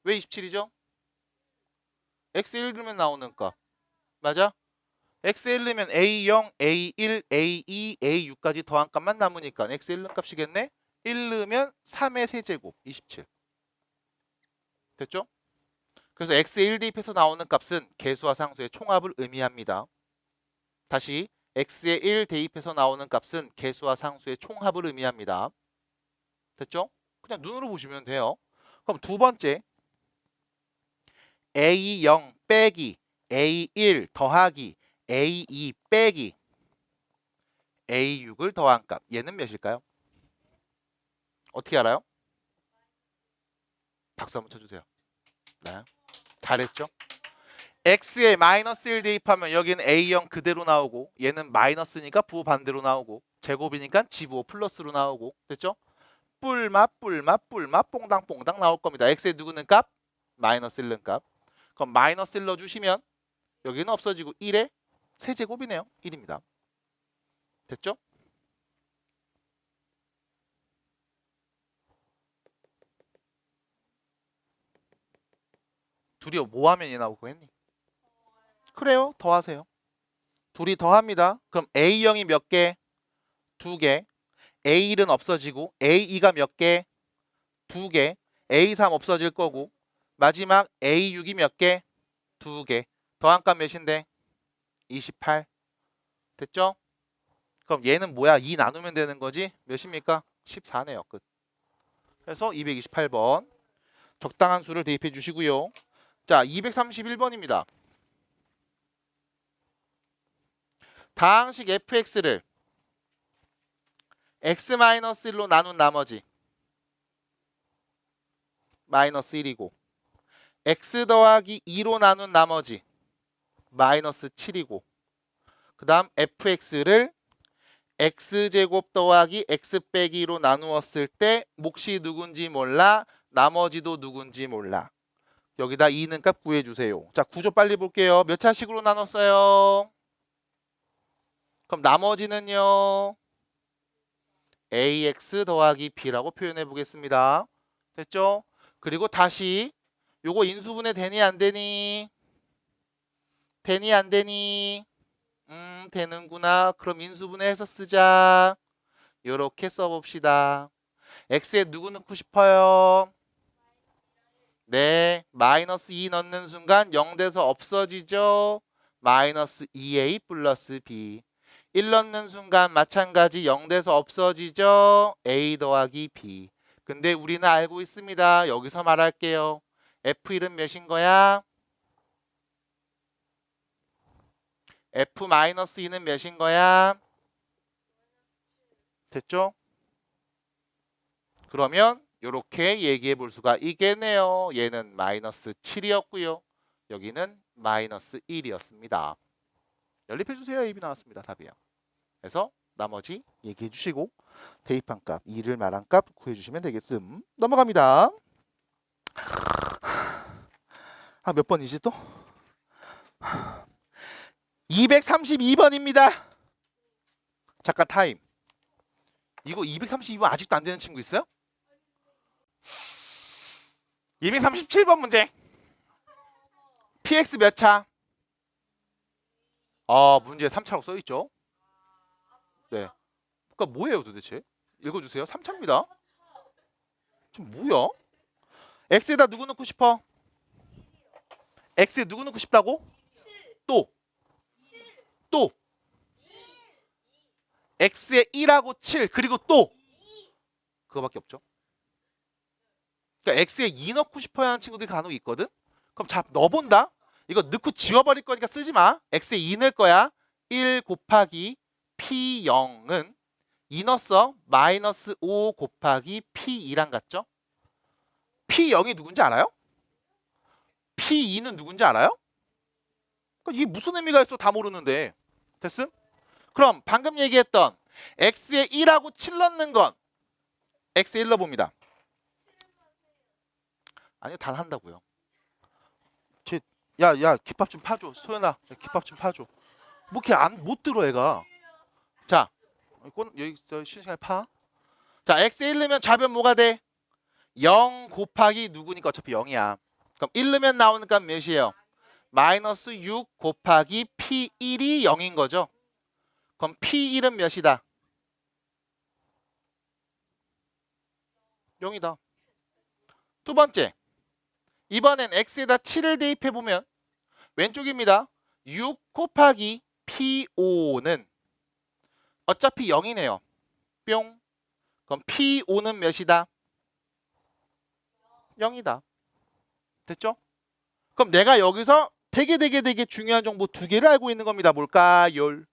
왜 27이죠? x1 넣으면 나오는 값 맞아? x1 넣으면 a0, a1, a2, a6까지 더한 값만 남으니까 x1 넣은 값이겠네? 1 넣으면 3의 세제곱 27 됐죠? 그래서 x에 1 대입해서 나오는 값은 개수와 상수의 총합을 의미합니다. 다시 x에 1 대입해서 나오는 값은 개수와 상수의 총합을 의미합니다. 됐죠? 그냥 눈으로 보시면 돼요. 그럼 두 번째 A0 빼기 A1 더하기 A2 빼기 A6을 더한 값 얘는 몇일까요? 어떻게 알아요? 박수 한번 쳐주세요. 네. 잘했죠? x에 마이너스 1 대입하면 여기는 a0 그대로 나오고 얘는 마이너스니까 부호 반대로 나오고 제곱이니까 지부호 플러스로 나오고 됐죠? 뿔맛 뿔맛 뿔맛 뽕당뽕당 나올 겁니다. x에 누구는 값? 마이너스 1는 값. 그럼 마이너스 1 넣어주시면 여기는 없어지고 1의 세제곱이네요. 1입니다. 됐죠? 둘이 뭐 하면 얘 나오고 했니? 그래요. 더하세요. 둘이 더합니다. 그럼 A0이 몇 개? 2개. A1은 없어지고 A2가 몇 개? 2개. A3 없어질 거고 마지막 A6이 몇 개? 2개. 더한 값 몇인데? 28. 됐죠? 그럼 얘는 뭐야? 2 나누면 되는 거지? 몇입니까? 14네요. 끝. 그래서 228번 적당한 수를 대입해 주시고요. 자, 231번입니다. 다항식 fx를 x-1로 나눈 나머지 마이너스 1이고 x 더하기 2로 나눈 나머지 마이너스 7이고 그 다음 fx를 x제곱 더하기 x 빼기 2로 나누었을 때 몫이 누군지 몰라 나머지도 누군지 몰라. 여기다 2는 값 구해주세요. 자, 구조 빨리 볼게요. 몇 차식으로 나눴어요? 그럼 나머지는요? ax 더하기 b라고 표현해 보겠습니다. 됐죠? 그리고 다시 요거 인수분해 되니 안 되니? 되니 안 되니? 되는구나. 그럼 인수분해해서 쓰자. 요렇게 써봅시다. x에 누구 넣고 싶어요? 네, 마이너스 2 넣는 순간 0 돼서 없어지죠. 마이너스 2a 플러스 b. 1 넣는 순간 마찬가지 0 돼서 없어지죠. a 더하기 b. 근데 우리는 알고 있습니다. 여기서 말할게요. f1은 몇인 거야? f-2는 몇인 거야? 됐죠? 그러면 이렇게 얘기해 볼 수가 있겠네요. 얘는 마이너스 7이었고요. 여기는 마이너스 1이었습니다. 연립해 주세요. A이 나왔습니다. 답이요. 그래서 나머지 얘기해 주시고 대입한 값, 2를 말한 값 구해 주시면 되겠음. 넘어갑니다. 아, 몇 번이지 또? 232번입니다. 잠깐 타임. 이거 232번 아직도 안 되는 친구 있어요? 237번 문제. px 몇 차? 문제에 3차라고 써있죠. 네. 그러니까 뭐예요 도대체? 읽어주세요. 3차입니다. 지금 뭐야? x에다 누구 넣고 싶어? x에 누구 넣고 싶다고? 또 x에 1하고 7 그리고 또 그거밖에 없죠. 그러니까 x에 2 넣고 싶어야 하는 친구들이 간혹 있거든. 그럼 자 넣어본다. 이거 넣고 지워버릴 거니까 쓰지 마. x에 2 넣을 거야. 1 곱하기 p0은 2 넣었어. 마이너스 5 곱하기 p2랑 같죠? p0이 누군지 알아요? p2는 누군지 알아요? 그러니까 이게 무슨 의미가 있어? 다 모르는데. 됐음? 그럼 방금 얘기했던 x에 1하고 7 넣는 건 x에 1 넣어봅니다. 아니요, 단 한다고요. 야, 기밥 좀 파줘. 소연아, 기밥 좀 파줘. 뭐 이렇게 못 들어 애가. 자, 여기 쉬는 시간에 파. 자, x에 1 넣으면 좌변 뭐가 돼? 0 곱하기 누구니까 어차피 0이야. 그럼 1 넣으면 나오는 값 몇이에요? 마이너스 6 곱하기 p1이 0인 거죠. 그럼 p1은 몇이다? 0이다. 두 번째. 이번엔 x에다 7을 대입해보면 왼쪽입니다. 6 곱하기 p5는 어차피 0이네요. 뿅. 그럼 p5는 몇이다? 0이다. 됐죠? 그럼 내가 여기서 되게 중요한 정보 2개를 알고 있는 겁니다. 뭘까요?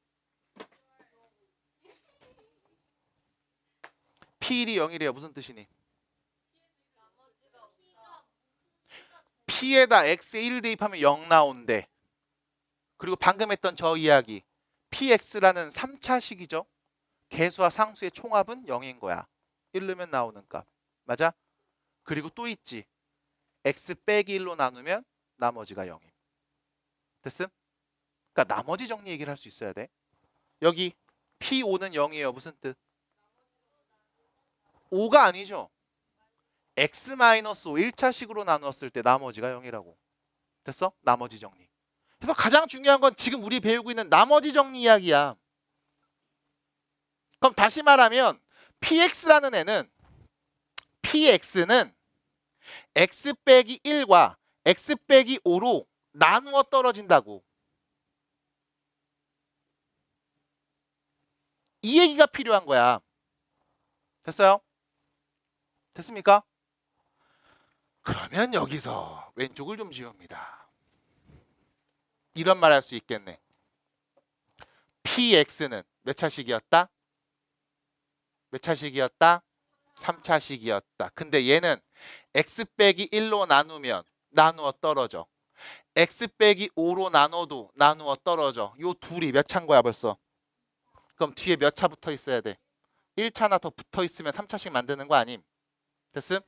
p1이 0이래요. 무슨 뜻이니? p에다 x에 1 대입하면 0 나온대. 그리고 방금 했던 저 이야기 px라는 3차식이죠. 개수와 상수의 총합은 0인 거야. 1 넣으면 나오는 값. 맞아? 그리고 또 있지. x 빼기 1로 나누면 나머지가 0임. 됐음? 그러니까 나머지 정리 얘기를 할 수 있어야 돼. 여기 P5는 0이에요. 무슨 뜻? 5가 아니죠. x-5 1차식으로 나누었을 때 나머지가 0이라고. 됐어? 나머지 정리. 그래서 가장 중요한 건 지금 우리 배우고 있는 나머지 정리 이야기야. 그럼 다시 말하면 px라는 애는 px는 x 빼기 1과 x 빼기 5로 나누어 떨어진다고. 이 얘기가 필요한 거야. 됐어요? 됐습니까? 그러면 여기서 왼쪽을 좀 지웁니다. 이런 말 할 수 있겠네. px는 몇 차식이었다? 몇 차식이었다? 3차식이었다. 근데 얘는 x 빼기 1로 나누면 나누어 떨어져. x 빼기 5로 나눠도 나누어 떨어져. 요 둘이 몇 차인 거야 벌써? 그럼 뒤에 몇 차 붙어 있어야 돼? 1차나 더 붙어 있으면 3차씩 만드는 거 아님? 됐음?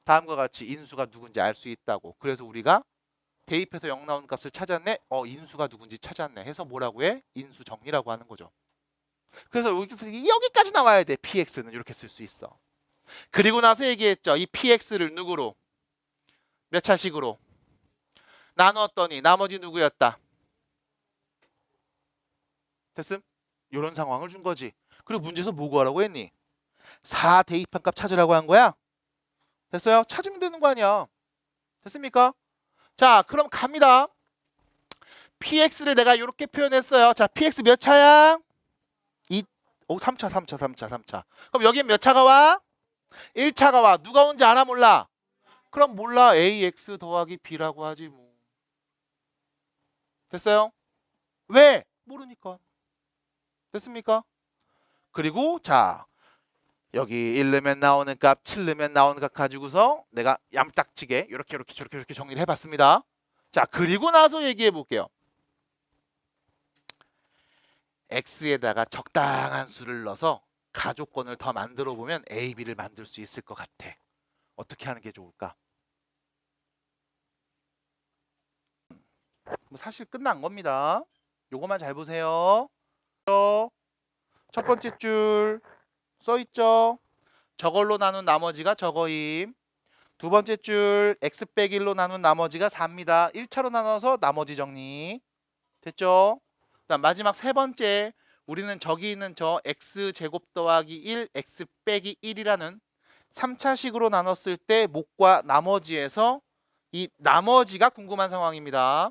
다음과 같이 인수가 누군지 알 수 있다고. 그래서 우리가 대입해서 0 나오는 값을 찾았네. 인수가 누군지 찾았네. 해서 뭐라고 해? 인수 정리라고 하는 거죠. 그래서 여기까지 나와야 돼. px는 이렇게 쓸 수 있어. 그리고 나서 얘기했죠. 이 px를 누구로? 몇 차식으로? 나누었더니 나머지 누구였다? 됐음? 이런 상황을 준 거지. 그리고 문제에서 뭐 구하라고 했니? 4 대입한 값 찾으라고 한 거야. 됐어요? 찾으면 되는 거 아니야. 됐습니까? 자, 그럼 갑니다. px를 내가 이렇게 표현했어요. 자, px 몇 차야? 3차. 그럼 여기엔 몇 차가 와? 1차가 와. 누가 온지 알아 몰라? 그럼 몰라. ax 더하기 b라고 하지 뭐. 됐어요? 왜? 모르니까. 됐습니까? 그리고 자, 여기 1 넣으면 나오는 값, 7 넣으면 나오는 값 가지고서 내가 얌딱지게 이렇게 저렇게 정리를 해봤습니다. 자, 그리고 나서 얘기해 볼게요. x에다가 적당한 수를 넣어서 가족권을 더 만들어 보면 a, b를 만들 수 있을 것 같아. 어떻게 하는 게 좋을까? 뭐 사실 끝난 겁니다. 요거만 잘 보세요. 첫 번째 줄 써있죠? 저걸로 나눈 나머지가 저거임. 두 번째 줄 x 빼기 1로 나눈 나머지가 4입니다. 1차로 나눠서 나머지 정리. 됐죠? 그다음 마지막 세 번째, 우리는 저기 있는 저 x제곱 더하기 1, x 빼기 1이라는 3차식으로 나눴을 때 목과 나머지에서 이 나머지가 궁금한 상황입니다.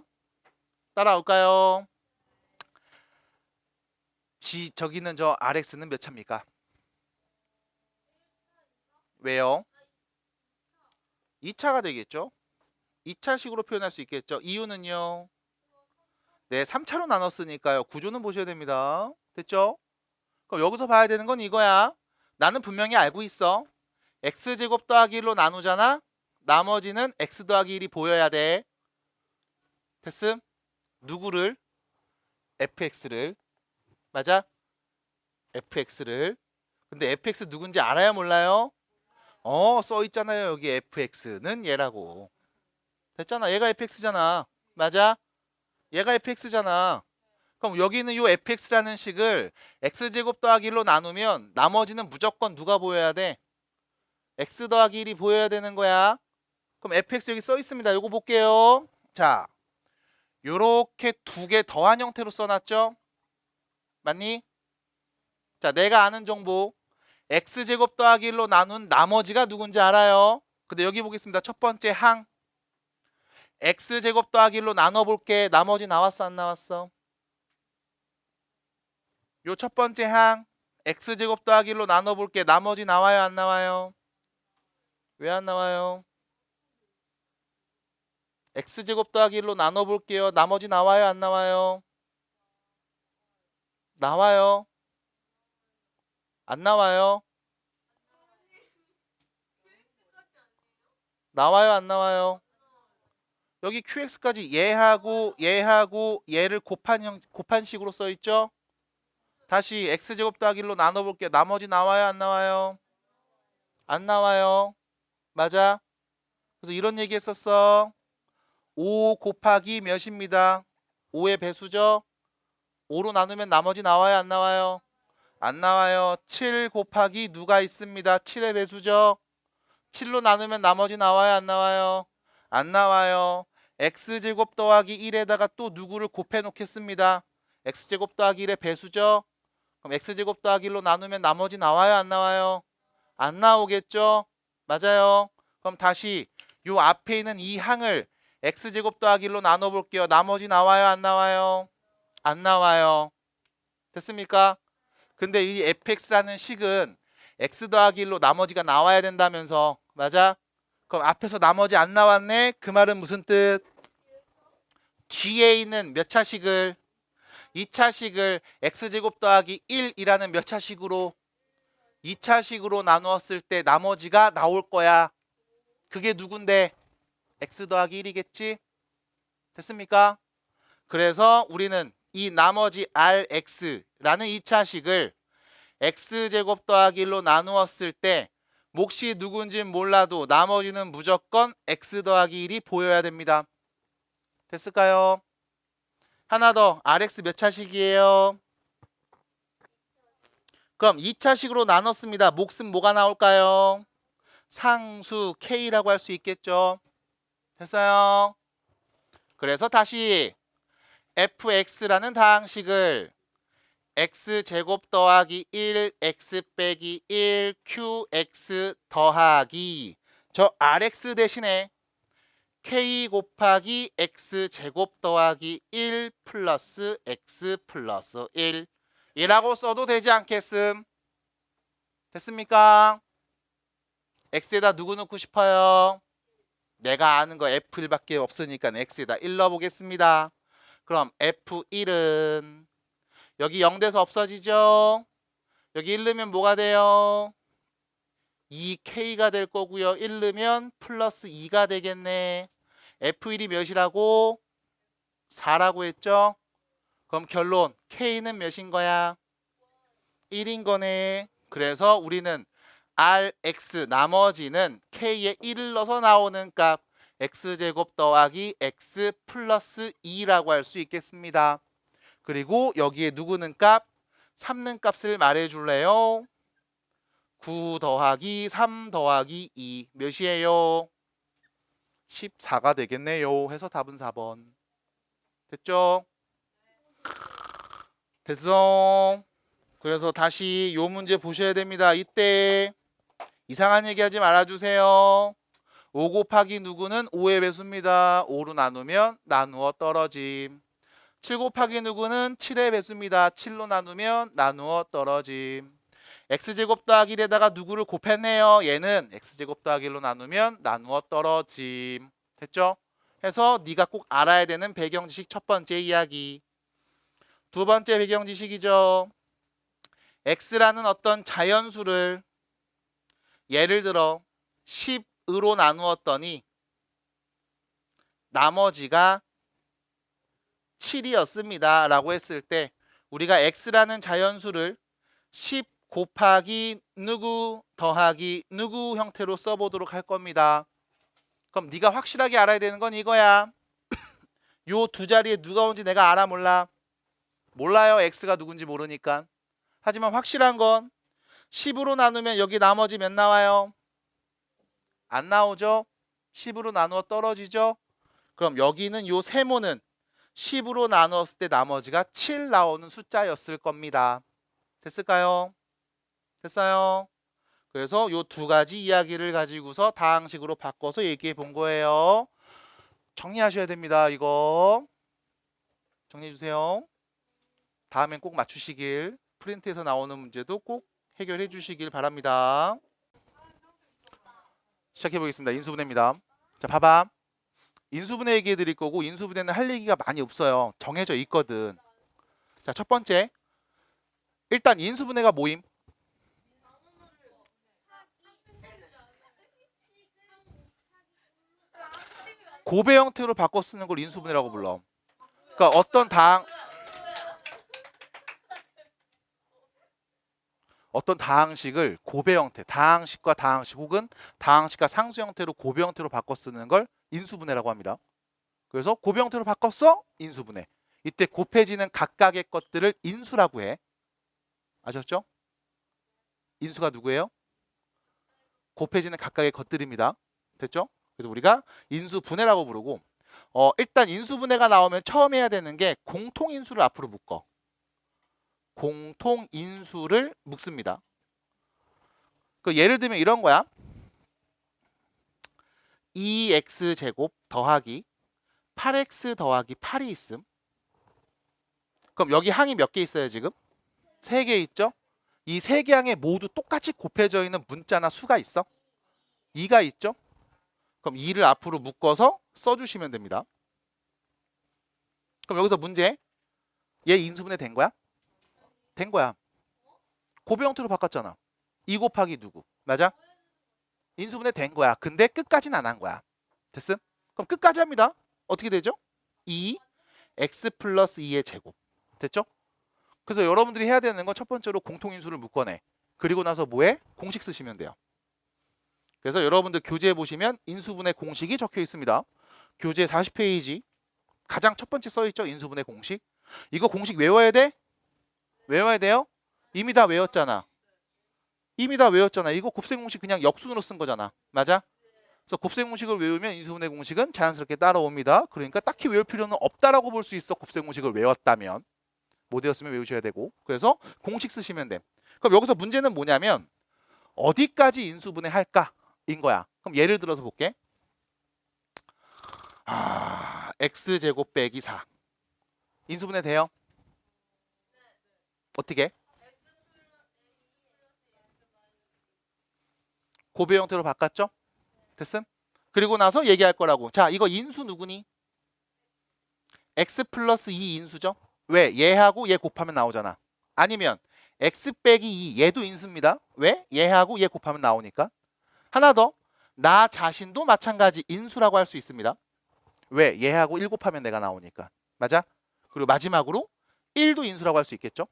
따라올까요? 저기 있는 저 rx는 몇 차입니까? 왜요? 2차가 되겠죠? 2차식으로 표현할 수 있겠죠? 이유는요? 네, 3차로 나눴으니까요. 구조는 보셔야 됩니다. 됐죠? 그럼 여기서 봐야 되는 건 이거야. 나는 분명히 알고 있어. x제곱 더하기 1로 나누잖아? 나머지는 x 더하기 1이 보여야 돼. 됐음? 누구를? fx를. 맞아? fx를. 근데 fx 누군지 알아요 몰라요? 써 있잖아요. 여기 fx는 얘라고. 됐잖아. 얘가 fx잖아. 맞아? 얘가 fx잖아. 그럼 여기 있는 이 fx라는 식을 x제곱 더하기 1로 나누면 나머지는 무조건 누가 보여야 돼? x 더하기 1이 보여야 되는 거야. 그럼 fx 여기 써 있습니다. 요거 볼게요. 자, 요렇게 두 개 더한 형태로 써놨죠? 맞니? 자, 내가 아는 정보 x제곱 더하기 1로 나눈 나머지가 누군지 알아요? 근데 여기 보겠습니다. 첫 번째 항 x제곱 더하기 1로 나눠볼게. 나머지 나왔어 안 나왔어? 요 첫 번째 항 x제곱 더하기 1로 나눠볼게. 나머지 나와요 안 나와요? 왜 안 나와요? x제곱 더하기 1로 나눠볼게요. 나머지 나와요 안 나와요? 나와요? 안 나와요? 나와요 안 나와요? 여기 qx까지 얘하고 얘를 곱한 식으로 써 있죠. 다시 x제곱 더하기 1로 나눠 볼게요. 나머지 나와요, 안 나와요? 안 나와요. 맞아? 그래서 이런 얘기 했었어. 5 곱하기 몇입니다. 5의 배수죠. 5로 나누면 나머지 나와요, 안 나와요? 안 나와요. 7 곱하기 누가 있습니다. 7의 배수죠. 7로 나누면 나머지 나와요, 안 나와요? 안 나와요. x제곱 더하기 1에다가 또 누구를 곱해 놓겠습니다. x제곱 더하기 1의 배수죠. 그럼 x제곱 더하기 1로 나누면 나머지 나와요, 안 나와요? 안 나오겠죠? 맞아요. 그럼 다시 요 앞에 있는 이 항을 x제곱 더하기 1로 나눠 볼게요. 나머지 나와요, 안 나와요? 안 나와요. 됐습니까? 근데 이 fx라는 식은 x 더하기 1로 나머지가 나와야 된다면서. 맞아? 그럼 앞에서 나머지 안 나왔네? 그 말은 무슨 뜻? 뒤에 있는 몇 차식을? 2차식을 x제곱 더하기 1이라는 몇 차식으로? 2차식으로 나누었을 때 나머지가 나올 거야. 그게 누군데? x 더하기 1이겠지? 됐습니까? 그래서 우리는 이 나머지 rx라는 2차식을 x제곱 더하기 1로 나누었을 때 몫이 누군진 몰라도 나머지는 무조건 x 더하기 1이 보여야 됩니다. 됐을까요? 하나 더, rx 몇 차식이에요? 그럼 2차식으로 나눴습니다. 몫은 뭐가 나올까요? 상수 k라고 할 수 있겠죠. 됐어요? 그래서 다시 fx라는 다항식을 x제곱 더하기 1 x 빼기 1 qx 더하기 저 rx 대신에 k 곱하기 x제곱 더하기 1 플러스 x 플러스 1 이라고 써도 되지 않겠음? 됐습니까? x에다 누구 넣고 싶어요? 내가 아는 거 f1밖에 없으니까 x에다 1 넣어보겠습니다. 그럼 f1은 여기 0 돼서 없어지죠? 여기 1 넣으면 뭐가 돼요? 2k가 될 거고요. 1 넣으면 플러스 2가 되겠네. f1이 몇이라고? 4라고 했죠? 그럼 결론 k는 몇인 거야? 1인 거네. 그래서 우리는 rx 나머지는 k에 1을 넣어서 나오는 값 x제곱 더하기 x 플러스 2라고 할 수 있겠습니다. 그리고 여기에 누구는 값? 3는 값을 말해줄래요? 9 더하기 3 더하기 2 몇이에요? 14가 되겠네요. 해서 답은 4번. 됐죠? 됐어? 그래서 다시 요 문제 보셔야 됩니다. 이때 이상한 얘기 하지 말아주세요. 5 곱하기 누구는 5의 배수입니다. 5로 나누면 나누어 떨어짐. 7 곱하기 누구는 7의 배수입니다. 7로 나누면 나누어 떨어짐. x제곱 더하기 1에다가 누구를 곱했네요. 얘는 x제곱 더하기 1로 나누면 나누어 떨어짐. 됐죠? 해서 네가 꼭 알아야 되는 배경지식 첫 번째 이야기. 두 번째 배경지식이죠. x라는 어떤 자연수를 예를 들어 10으로 나누었더니 나머지가 7이었습니다 라고 했을 때 우리가 x라는 자연수를 10 곱하기 누구 더하기 누구 형태로 써보도록 할 겁니다. 그럼 네가 확실하게 알아야 되는 건 이거야. 요 두 자리에 누가 온지 내가 알아 몰라? 몰라요. x가 누군지 모르니까. 하지만 확실한 건 10으로 나누면 여기 나머지 몇 나와요? 안 나오죠? 10으로 나누어 떨어지죠? 그럼 여기는 요 세모는 10으로 나누었을 때 나머지가 7 나오는 숫자였을 겁니다. 됐을까요? 됐어요? 그래서 요 두 가지 이야기를 가지고서 다항식으로 바꿔서 얘기해 본 거예요. 정리하셔야 됩니다. 이거 정리해 주세요. 다음엔 꼭 맞추시길, 프린트에서 나오는 문제도 꼭 해결해 주시길 바랍니다. 시작해 보겠습니다. 인수분해입니다. 자, 봐봐. 인수분해 얘기해 드릴 거고 인수분해는 할 얘기가 많이 없어요. 정해져 있거든. 자, 첫 번째. 일단 인수분해가 모임. 곱의 형태로 바꿔 쓰는 걸 인수분해라고 불러. 그러니까 어떤 다항식을 곱의 형태, 다항식과 다항식 혹은 다항식과 상수 형태로 곱의 형태로 바꿔 쓰는 걸 인수분해라고 합니다. 그래서 곱의 형태로 바꿨어? 인수분해. 이때 곱해지는 각각의 것들을 인수라고 해. 아셨죠? 인수가 누구예요? 곱해지는 각각의 것들입니다. 됐죠? 그래서 우리가 인수분해라고 부르고 일단 인수분해가 나오면 처음 해야 되는 게 공통인수를 앞으로 묶어. 공통인수를 묶습니다. 그 예를 들면 이런 거야. 2x제곱 더하기 8x 더하기 8이 있음. 그럼 여기 항이 몇 개 있어요 지금? 3개 있죠? 이 3개 항에 모두 똑같이 곱해져 있는 문자나 수가 있어? 2가 있죠? 그럼 2를 앞으로 묶어서 써주시면 됩니다. 그럼 여기서 문제. 얘 인수분해 된 거야? 된 거야. 곱의 형태로 바꿨잖아. 2 곱하기 누구? 맞아? 인수분해 된 거야. 근데 끝까지는 안 한 거야. 됐음? 그럼 끝까지 합니다. 어떻게 되죠? 2 x 플러스 2의 제곱. 됐죠? 그래서 여러분들이 해야 되는 건 첫 번째로 공통인수를 묶어내. 그리고 나서 뭐해? 공식 쓰시면 돼요. 그래서 여러분들 교재에 보시면 인수분해 공식이 적혀 있습니다. 교재 40페이지 가장 첫 번째 써 있죠? 인수분해 공식. 이거 공식 외워야 돼? 외워야 돼요? 이미 다 외웠잖아. 이미 다 외웠잖아. 이거 곱셈 공식 그냥 역순으로 쓴 거잖아. 맞아? 그래서 곱셈 공식을 외우면 인수분해 공식은 자연스럽게 따라옵니다. 그러니까 딱히 외울 필요는 없다라고 볼 수 있어. 곱셈 공식을 외웠다면. 못 외웠으면 외우셔야 되고. 그래서 공식 쓰시면 돼. 그럼 여기서 문제는 뭐냐면 어디까지 인수분해 할까? 인 거야. 그럼 예를 들어서 볼게. x제곱 빼기 4. 인수분해 돼요? 어떻게? 곱의 형태로 바꿨죠? 됐음? 그리고 나서 얘기할 거라고. 자, 이거 인수 누구니? x 플러스 2 인수죠? 왜? 얘하고 얘 곱하면 나오잖아. 아니면 x 빼기 2 얘도 인수입니다. 왜? 얘하고 얘 곱하면 나오니까. 하나 더. 나 자신도 마찬가지 인수라고 할 수 있습니다. 왜? 얘하고 1 곱하면 내가 나오니까. 맞아? 그리고 마지막으로 1도 인수라고 할 수 있겠죠?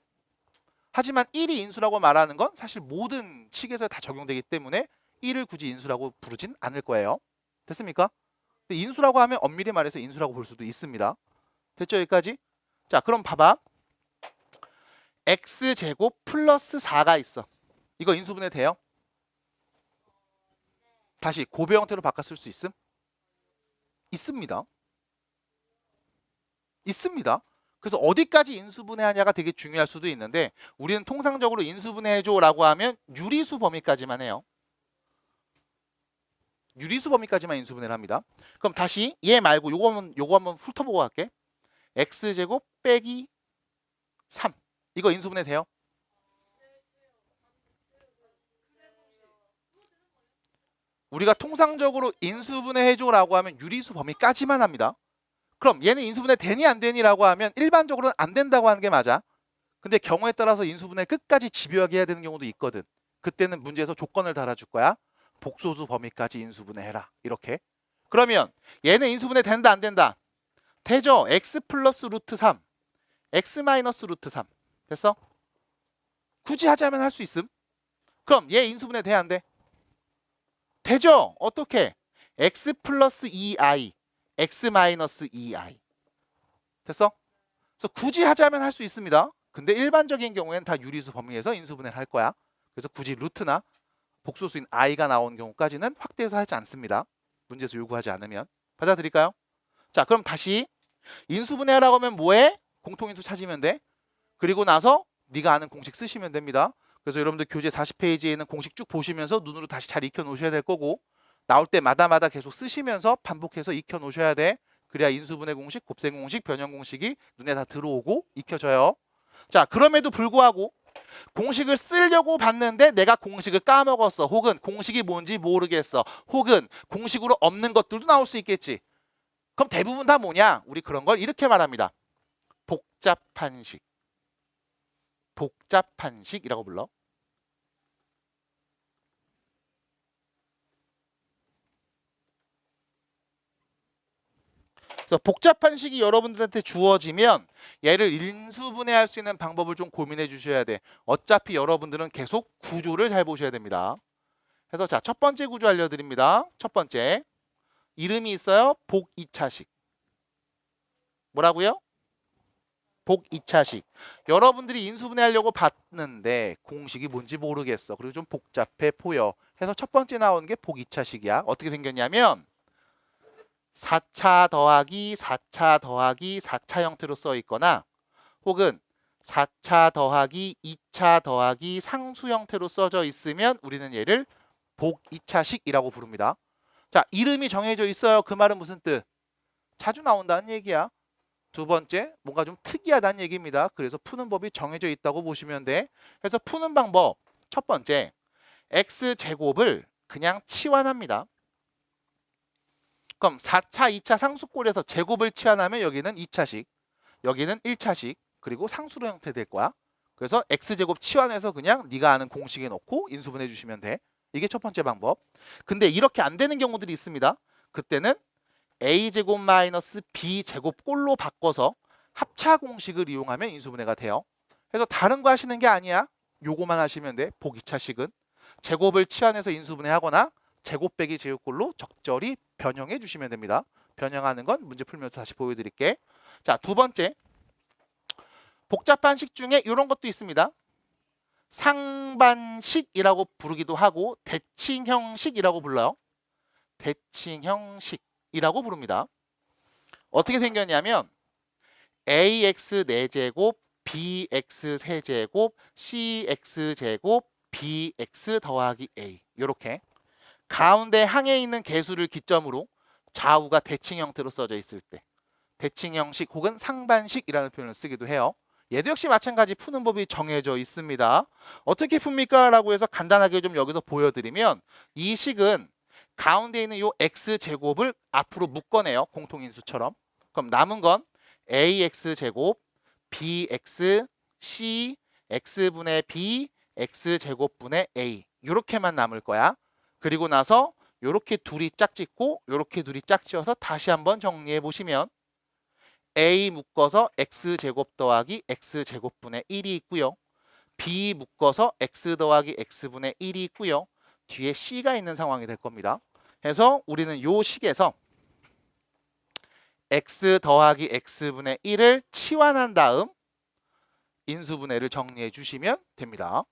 하지만 1이 인수라고 말하는 건 사실 모든 식에서 다 적용되기 때문에 1을 굳이 인수라고 부르진 않을 거예요. 됐습니까? 근데 인수라고 하면 엄밀히 말해서 인수라고 볼 수도 있습니다. 됐죠? 여기까지? 자, 그럼 봐봐. x제곱 플러스 4가 있어. 이거 인수분해 돼요? 다시 곱의 형태로 바꿨을 수 있음? 있습니다. 있습니다. 그래서 어디까지 인수분해하냐가 되게 중요할 수도 있는데 우리는 통상적으로 인수분해해줘라고 하면 유리수 범위까지만 해요. 유리수 범위까지만 인수분해를 합니다. 그럼 다시 얘 말고 요거 한번 훑어보고 갈게. x제곱 빼기 3. 이거 인수분해 돼요? 우리가 통상적으로 인수분해해줘라고 하면 유리수 범위까지만 합니다. 그럼 얘는 인수분해 되니 안 되니라고 하면 일반적으로는 안 된다고 하는 게 맞아. 근데 경우에 따라서 인수분해 끝까지 집요하게 해야 되는 경우도 있거든. 그때는 문제에서 조건을 달아줄 거야. 복소수 범위까지 인수분해해라. 이렇게. 그러면 얘는 인수분해 된다 안 된다? 되죠. x 플러스 루트 3. x 마이너스 루트 3. 됐어? 굳이 하자면 할 수 있음. 그럼 얘 인수분해 돼 안 돼? 되죠. 어떻게? x 플러스 2i. x 마이너스 2i. 됐어? 그래서 굳이 하자면 할 수 있습니다. 근데 일반적인 경우에는 다 유리수 범위에서 인수분해를 할 거야. 그래서 굳이 루트나 복소수인 i가 나온 경우까지는 확대해서 하지 않습니다. 문제에서 요구하지 않으면. 받아들일까요? 자, 그럼 다시 인수분해하라고 하면 뭐해? 공통인수 찾으면 돼. 그리고 나서 네가 아는 공식 쓰시면 됩니다. 그래서 여러분들 교재 40페이지에 있는 공식 쭉 보시면서 눈으로 다시 잘 익혀 놓으셔야 될 거고 나올 때마다 계속 쓰시면서 반복해서 익혀 놓으셔야 돼. 그래야 인수분해 공식, 곱셈 공식, 변형 공식이 눈에 다 들어오고 익혀져요. 자, 그럼에도 불구하고 공식을 쓰려고 봤는데 내가 공식을 까먹었어. 혹은 공식이 뭔지 모르겠어. 혹은 공식으로 없는 것들도 나올 수 있겠지. 그럼 대부분 다 뭐냐? 우리 그런 걸 이렇게 말합니다. 복잡한 식. 복잡한 식이라고 불러. 그래서 복잡한 식이 여러분들한테 주어지면 얘를 인수분해할 수 있는 방법을 좀 고민해 주셔야 돼. 어차피 여러분들은 계속 구조를 잘 보셔야 됩니다. 그래서 자, 첫 번째 구조 알려드립니다. 첫 번째. 이름이 있어요. 복 2차식. 뭐라고요? 복 2차식. 여러분들이 인수분해하려고 봤는데 공식이 뭔지 모르겠어. 그리고 좀 복잡해 보여. 그래서 첫 번째 나오는 게 복 2차식이야. 어떻게 생겼냐면 4차 더하기 4차 더하기 4차 형태로 써 있거나 혹은 4차 더하기 2차 더하기 상수 형태로 써져 있으면 우리는 얘를 복 2차식이라고 부릅니다. 자, 이름이 정해져 있어요. 그 말은 무슨 뜻? 자주 나온다는 얘기야. 두 번째, 뭔가 좀 특이하다는 얘기입니다. 그래서 푸는 법이 정해져 있다고 보시면 돼. 그래서 푸는 방법, 첫 번째, x제곱을 그냥 치환합니다. 그럼 4차, 2차 상수꼴에서 제곱을 치환하면 여기는 2차식, 여기는 1차식, 그리고 상수로 형태 될 거야. 그래서 x제곱 치환해서 그냥 네가 아는 공식에 넣고 인수분해 주시면 돼. 이게 첫 번째 방법. 근데 이렇게 안 되는 경우들이 있습니다. 그때는 a제곱 마이너스 b제곱 꼴로 바꿔서 합차 공식을 이용하면 인수분해가 돼요. 그래서 다른 거 하시는 게 아니야. 요거만 하시면 돼. 복 2차식은. 제곱을 치환해서 인수분해하거나 제곱 빼기 제곱꼴로 적절히 변형해 주시면 됩니다. 변형하는 건 문제 풀면서 다시 보여드릴게. 자, 두 번째. 복잡한 식 중에 이런 것도 있습니다. 상반식이라고 부르기도 하고 대칭형식이라고 불러요. 대칭형식이라고 부릅니다. 어떻게 생겼냐면 ax 4제곱, bx 3제곱, cx 제곱, bx 더하기 a 이렇게 가운데 항에 있는 개수를 기점으로 좌우가 대칭 형태로 써져 있을 때 대칭형식 혹은 상반식이라는 표현을 쓰기도 해요. 얘도 역시 마찬가지 푸는 법이 정해져 있습니다. 어떻게 풉니까? 라고 해서 간단하게 좀 여기서 보여드리면 이 식은 가운데 있는 이 x제곱을 앞으로 묶어내요. 공통인수처럼. 그럼 남은 건 ax제곱, bx, c, x분의 b, x제곱분의 a 이렇게만 남을 거야. 그리고 나서 이렇게 둘이 짝짓고 이렇게 둘이 짝지어서 다시 한번 정리해 보시면 a 묶어서 x제곱 더하기 x제곱분의 1이 있고요. b 묶어서 x 더하기 x분의 1이 있고요. 뒤에 c가 있는 상황이 될 겁니다. 그래서 우리는 이 식에서 x 더하기 x분의 1을 치환한 다음 인수분해를 정리해 주시면 됩니다.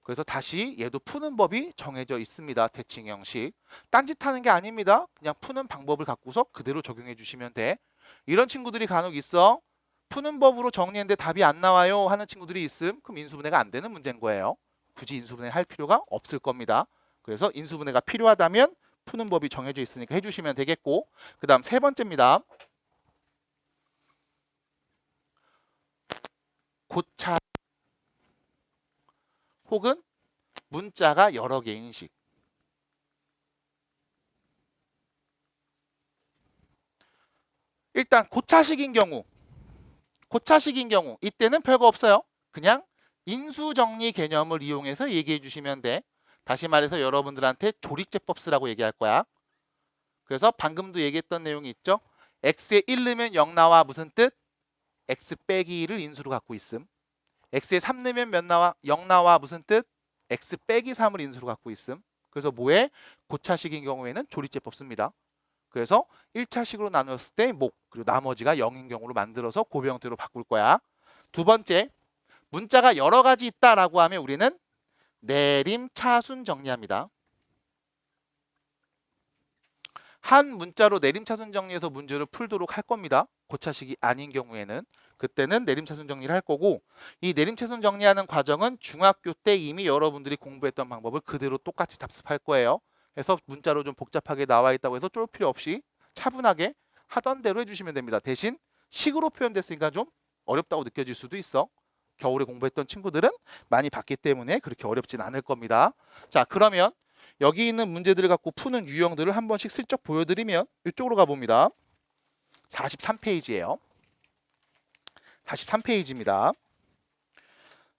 그래서 다시 얘도 푸는 법이 정해져 있습니다. 대칭형식. 딴짓하는 게 아닙니다. 그냥 푸는 방법을 갖고서 그대로 적용해 주시면 돼. 이런 친구들이 간혹 있어. 푸는 법으로 정리했는데 답이 안 나와요 하는 친구들이 있음. 그럼 인수분해가 안 되는 문제인 거예요. 굳이 인수분해 할 필요가 없을 겁니다. 그래서 인수분해가 필요하다면 푸는 법이 정해져 있으니까 해주시면 되겠고, 그 다음 세 번째입니다. 고차 혹은 문자가 여러 개인 식. 일단 고차식인 경우 이때는 별거 없어요. 그냥 인수정리 개념을 이용해서 얘기해 주시면 돼. 다시 말해서 여러분들한테 조립제법 쓰라고 얘기할 거야. 그래서 방금도 얘기했던 내용이 있죠. x에 1 넣으면 0 나와. 무슨 뜻? x 빼기 1을 인수로 갖고 있음. x에 3 넣으면 몇 나와? 0 나와. 무슨 뜻? x 빼기 3을 인수로 갖고 있음. 그래서 뭐에? 고차식인 경우에는 조립제법 씁니다. 그래서 1차식으로 나눴을 때 목, 그리고 나머지가 0인 경우로 만들어서 고비 형태로 바꿀 거야. 두 번째, 문자가 여러 가지 있다라고 하면 우리는 내림차순 정리합니다. 한 문자로 내림차순 정리해서 문제를 풀도록 할 겁니다. 고차식이 아닌 경우에는. 그때는 내림차순 정리를 할 거고, 이 내림차순 정리하는 과정은 중학교 때 이미 여러분들이 공부했던 방법을 그대로 똑같이 답습할 거예요. 그래서 문자로 좀 복잡하게 나와 있다고 해서 쫄 필요 없이 차분하게 하던 대로 해주시면 됩니다. 대신 식으로 표현됐으니까 좀 어렵다고 느껴질 수도 있어. 겨울에 공부했던 친구들은 많이 봤기 때문에 그렇게 어렵진 않을 겁니다. 자, 그러면 여기 있는 문제들을 갖고 푸는 유형들을 한 번씩 슬쩍 보여드리면 이쪽으로 가봅니다. 43페이지예요. 43페이지입니다.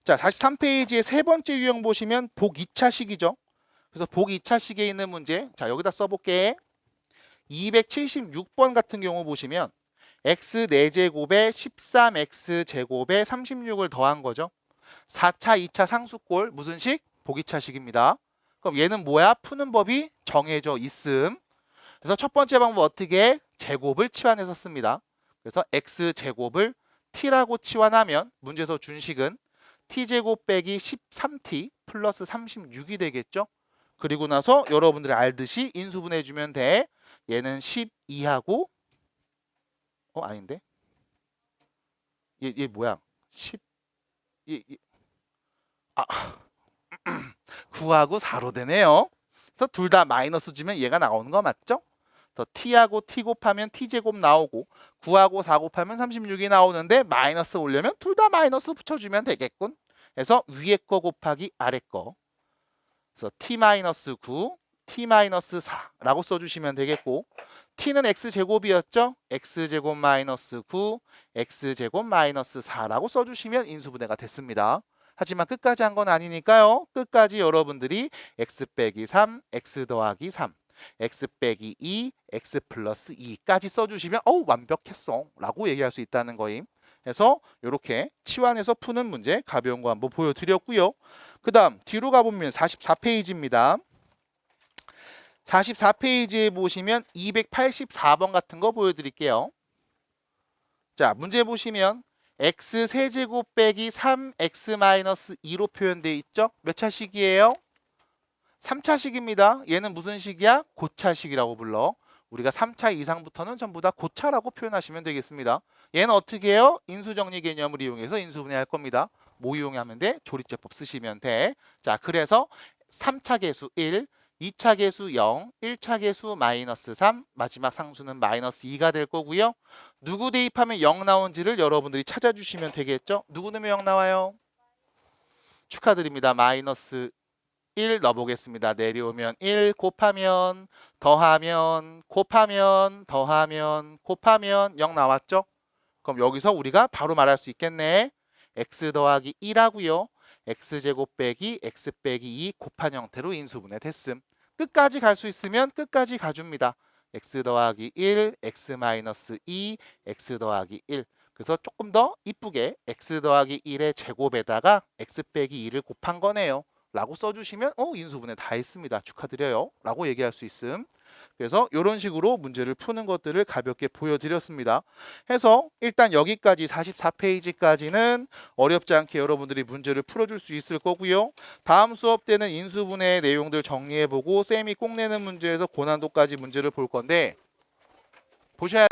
자, 43페이지의 세 번째 유형 보시면 복 2차식이죠. 그래서 복 2차식에 있는 문제, 자 여기다 써볼게. 276번 같은 경우 보시면 x 4제곱에 13x 제곱에 36을 더한 거죠. 4차, 2차 상수꼴 무슨 식? 보기차식입니다. 그럼 얘는 뭐야? 푸는 법이 정해져 있음. 그래서 첫 번째 방법 어떻게? 제곱을 치환해서 씁니다. 그래서 x 제곱을 t라고 치환하면 문제에서 준 식은 t제곱 빼기 13t 플러스 36이 되겠죠. 그리고 나서 여러분들이 알듯이 인수분해주면 돼. 얘는 12하고 아닌데? 얘 뭐야? 10 9하고 4로 되네요. 그래서 둘 다 마이너스 주면 얘가 나오는 거 맞죠? 그래서 t하고 t 곱하면 t제곱 나오고 9하고 4 곱하면 36이 나오는데 마이너스 오려면 둘 다 마이너스 붙여주면 되겠군. 그래서 위에 거 곱하기 아래 거. 그래서 t-9, t-4라고 써주시면 되겠고 t는 x제곱이었죠? x제곱 마이너스 9, x제곱 마이너스 4라고 써주시면 인수분해가 됐습니다. 하지만 끝까지 한 건 아니니까요. 끝까지 여러분들이 x 빼기 3, x 더하기 3, x 빼기 2, x 플러스 2까지 써주시면 완벽했어 라고 얘기할 수 있다는 거임. 그래서 이렇게 치환해서 푸는 문제 가벼운 거 한번 보여드렸고요. 그 다음 뒤로 가보면 44페이지입니다. 44페이지에 보시면 284번 같은 거 보여드릴게요. 자, 문제 보시면 x 세제곱 빼기 3x 마이너스 2로 표현되어 있죠? 몇 차식이에요? 3차식입니다. 얘는 무슨 식이야? 고차식이라고 불러. 우리가 3차 이상부터는 전부 다 고차라고 표현하시면 되겠습니다. 얘는 어떻게 해요? 인수정리 개념을 이용해서 인수분해할 겁니다. 뭐 이용하면 돼? 조립제법 쓰시면 돼. 자, 그래서 3차 계수 1, 2차 계수 0, 1차 계수 마이너스 3, 마지막 상수는 마이너스 2가 될 거고요. 누구 대입하면 0 나온지를 여러분들이 찾아주시면 되겠죠? 누구 넣으면 0 나와요? 축하드립니다. 마이너스 1 넣어보겠습니다. 내려오면 1 곱하면 더하면 곱하면 더하면 곱하면 0 나왔죠? 그럼 여기서 우리가 바로 말할 수 있겠네. x 더하기 1하고요. x제곱 빼기 x 빼기 2 곱한 형태로 인수분해 됐음. 끝까지 갈 수 있으면 끝까지 가줍니다. x 더하기 1, x 마이너스 2, x 더하기 1. 그래서 조금 더 이쁘게 x 더하기 1의 제곱에다가 x 빼기 2를 곱한 거네요. 라고 써주시면 인수분해 다 했습니다. 축하드려요. 라고 얘기할 수 있음. 그래서 이런 식으로 문제를 푸는 것들을 가볍게 보여드렸습니다. 해서 일단 여기까지 44페이지까지는 어렵지 않게 여러분들이 문제를 풀어줄 수 있을 거고요. 다음 수업 때는 인수분해의 내용들 정리해보고 쌤이 꼭 내는 문제에서 고난도까지 문제를 볼 건데 보셔야